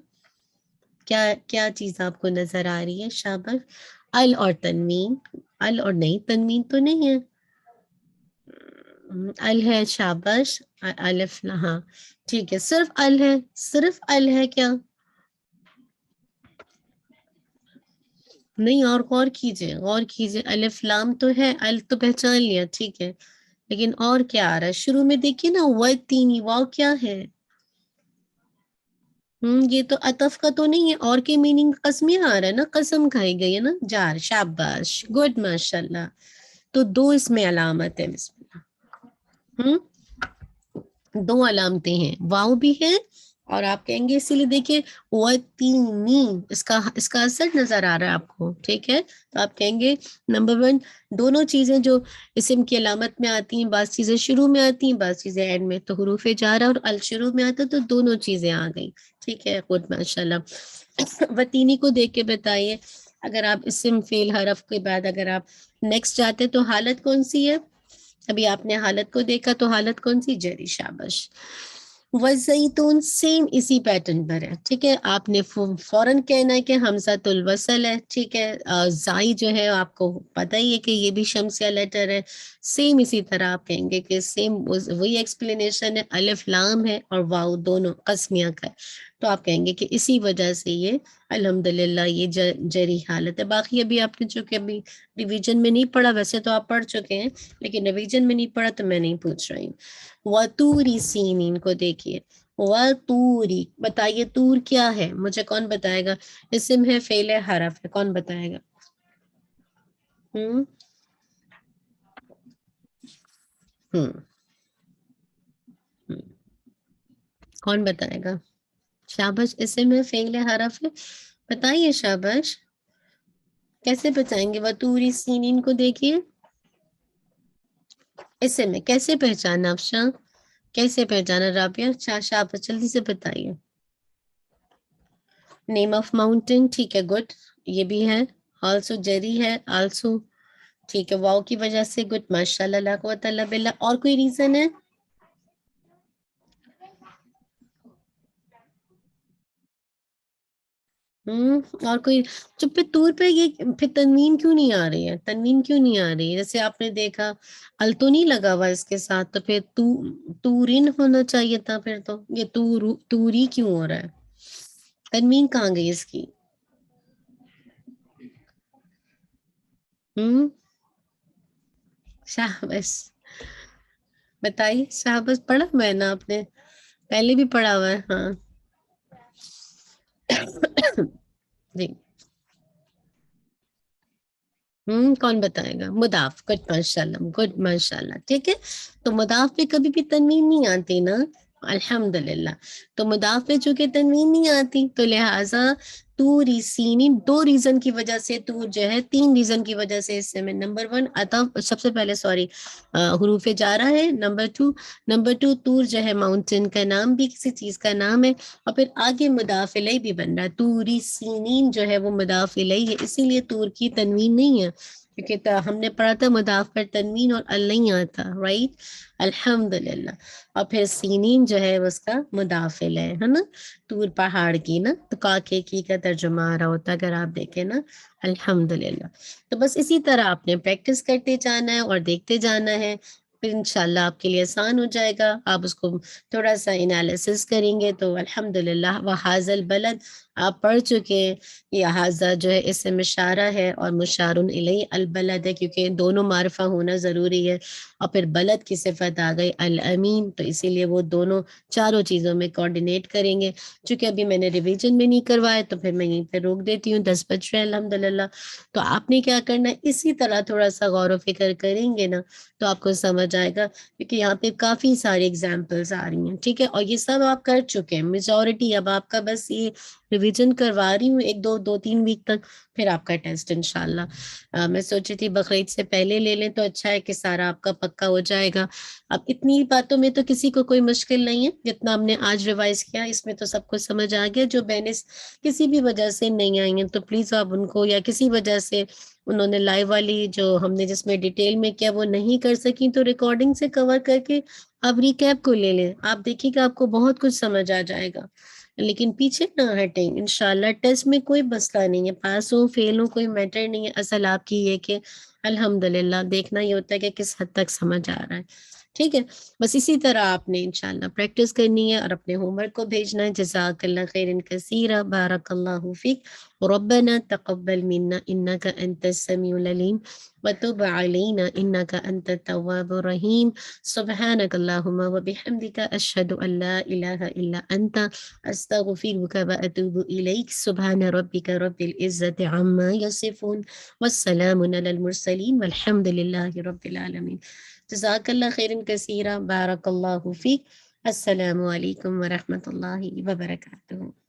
کیا کیا چیز آپ کو نظر آ رہی ہے؟ شاباش. ال اور تنوین. ال اور نہیں تنوین تو نہیں ہے. ال ہے. شاباش. الف ہاں ٹھیک ہے. صرف ال ہے، صرف ال ہے کیا؟ نہیں اور غور کیجیے، غور کیجیے. الف لام تو ہے، ال تو پہچان لیا ٹھیک ہے، لیکن اور کیا آ رہا ہے شروع میں؟ دیکھیے نا والتینی، واو کیا ہے؟ یہ تو عطف کا تو نہیں ہے، اور کے میننگ قسمیہ آ رہا ہے نا، قسم کھائی گئی ہے نا. جار. شاباش گڈ ماشاء اللہ. تو دو اس میں علامت ہے. بسم اللہ. دو علامتیں ہیں، واو بھی ہے اور آپ کہیں گے اسی لیے دیکھیے وَتِینی، اس کا اثر نظر آ رہا ہے آپ کو. ٹھیک ہے، تو آپ کہیں گے نمبر 1 دونوں چیزیں جو اسم کی علامت میں آتی ہیں، بعض چیزیں شروع میں آتی ہیں، بعض چیزیں اینڈ میں. تو حروف جارہ اور ال شروع میں آتا تو دونوں چیزیں آ گئیں. ٹھیک ہے خود ماشاء اللہ. وتینی کو دیکھ کے بتائیے اگر آپ اسم فعل حرف کے بعد اگر آپ نیکسٹ جاتے تو حالت کون سی ہے؟ ابھی آپ نے حالت کو دیکھا تو حالت کون سی؟ جری. شاباش. والزیتون سیم اسی پیٹرن پر ہے. ٹھیک ہے، آپ نے فوراً کہنا ہے کہ حمزۃ الوصل ہے. ٹھیک ہے، زائی جو ہے آپ کو پتہ ہی ہے کہ یہ بھی شمسیہ لیٹر ہے. سیم اسی طرح آپ کہیں گے کہ سیم وہی ایکسپلینیشن ہے، الف لام ہے اور واو دونوں قسمیہ کا ہے. تو آپ کہیں گے کہ اسی وجہ سے یہ الحمدللہ یہ جری حالت ہے. باقی ابھی آپ نے چونکہ ابھی ریویژن میں نہیں پڑھا، ویسے تو آپ پڑھ چکے ہیں لیکن ریویژن میں نہیں پڑھا تو میں نہیں پوچھ رہی ہوں. وَطُورِ سِینِین کو دیکھیے. وَطُورِ بتائیے طور کیا ہے؟ مجھے کون بتائے گا؟ اسم ہے، فعل ہے، حرف ہے؟ کون بتائے گا؟ ہم ہم کون بتائے گا؟ شاباش. اسم ہے، فعل ہے، حرف ہے؟ بتائیے شاباش، کیسے بتائیں گے؟ وطوری سینین کو دیکھیے، اسے میں کیسے پہچانا افشاں، کیسے پہچانا رابعہ؟ شاباش جلدی سے بتائیے. نیم آف ماؤنٹین، ٹھیک ہے، گڈ، یہ بھی ہے. آلسو جری ہے، آلسو ٹھیک ہے، واؤ کی وجہ سے، گڈ، ماشاء اللہ، لا قوت الا باللہ. اور کوئی ریزن ہے؟ اور کوئی؟ جو پھر طور پہ یہ پھر تنوین کیوں نہیں آ رہی ہے؟ تنوین کیوں نہیں آ رہی ہے؟ جیسے آپ نے دیکھا ال تو نہیں لگا ہوا اس کے ساتھ، تو پھر تورین ہونا چاہیے تھا. پھر تو یہ توری کیوں ہو رہا ہے؟ تنوین کہاں گئی اس کی؟ شاباش، بتائیے شاباش. پڑھا میں نا آپ نے پہلے بھی پڑھا ہوا ہے. ہاں جی. کون بتائے گا؟ مضاف، گڈ ماشاء اللہ، گڈ ماشاء اللہ. ٹھیک ہے، تو مضاف پہ کبھی بھی تنوین نہیں آتی نا، الحمدللہ. تو مضاف پہ چونکہ تنوین نہیں آتی، تو لہٰذا توری سینی، دو ریزن کی وجہ سے، تو جو ہے تین ریزن کی وجہ سے اس سے میں نمبر 1 عطف، سب سے پہلے سوری حروف جارہ ہے. نمبر 2 تور جو ہے ماؤنٹین کا نام بھی کسی چیز کا نام ہے. اور پھر آگے مضاف الیہ بھی بن رہا ہے. توری سینین جو ہے وہ مضاف الیہ ہے، اسی لیے تور کی تنوین نہیں ہے، کیونکہ ہم نے پڑھا تھا مضاف پر تنوین اور ال نہیں آتا، رائٹ. الحمدللہ. اور پھر سینین جو ہے اس کا مضاف الیہ ہے نا، تور پہاڑ کی نا، تو کاکے کی کا ترجمہ آ رہا ہوتا اگر آپ دیکھیں نا. الحمدللہ. تو بس اسی طرح آپ نے پریکٹس کرتے جانا ہے اور دیکھتے جانا ہے، پھر انشاءاللہ آپ کے لیے آسان ہو جائے گا. آپ اس کو تھوڑا سا انالیسس کریں گے تو الحمدللہ. وحاذ البلد آپ پڑھ چکے ہیں، یہ حاضہ جو ہے اسم اشارہ ہے اور مشار الیہ البلد ہے، کیونکہ دونوں معرفہ ہونا ضروری ہے. اور پھر بلد کی صفت آ گئی الامین، تو اسی لیے وہ دونوں چاروں چیزوں میں کوارڈینیٹ کریں گے. چونکہ ابھی میں نے ریویژن میں نہیں کروایا تو پھر میں یہیں پہ روک دیتی ہوں، 10 بج رہے الحمدللہ. تو آپ نے کیا کرنا ہے، اسی طرح تھوڑا سا غور و فکر کریں گے نا تو آپ کو سمجھ آئے گا، کیونکہ یہاں پہ کافی ساری اگزامپلس آ رہی ہیں. ٹھیک ہے، اور یہ سب آپ کر چکے ہیں میجورٹی. اب آپ کا بس یہ ریویژن کروا رہی ہوں 2-3 ویک تک، پھر آپ کا ٹیسٹ انشاءاللہ. میں سوچی تھی بقرعید سے پہلے لے لیں تو اچھا ہے کہ سارا آپ کا پکا ہو جائے گا. اب اتنی باتوں میں تو کسی کو کوئی مشکل نہیں ہے، جتنا ہم نے آج ریوائز کیا اس میں تو سب کو سمجھ آ گیا. جو بہنیں کسی بھی وجہ سے نہیں آئی ہیں تو پلیز آپ ان کو، یا کسی وجہ سے انہوں نے لائیو والی جو ہم نے جس میں ڈیٹیل میں کیا وہ نہیں کر سکی، تو ریکارڈنگ سے کور کر کے آپ ریکیپ کو لے لیں. آپ دیکھیں کہ آپ کو بہت کچھ سمجھ آ جائے گا. لیکن پیچھے نہ ہٹیں انشاءاللہ. ٹیسٹ میں کوئی مسئلہ نہیں ہے، پاس ہو فیل ہو کوئی میٹر نہیں ہے. اصل آپ کی یہ کہ الحمدللہ دیکھنا یہ ہوتا ہے کہ کس حد تک سمجھ آ رہا ہے. ٹھیک ہے، بس اسی طرح آپ نے انشاءاللہ پریکٹس کرنی ہے اور اپنے ہوم ورک کو بھیجنا ہے. جزاک اللہ خیر کثیرا، بارک اللہ فیک. ربنا تقبل منا انك انت السميع العليم وتب علينا انك انت التواب الرحيم. سبحانك اللهم وبحمدك اشهد ان لا اله الا انت استغفرك واتوب اليك. سبحان ربك رب العزة عما يصفون والسلام على المرسلين والحمد لله رب العالمين. جزاک اللہ خیرا کثیرا، بارک اللہ فیک. السلام علیکم ورحمۃ اللہ وبرکاتہ.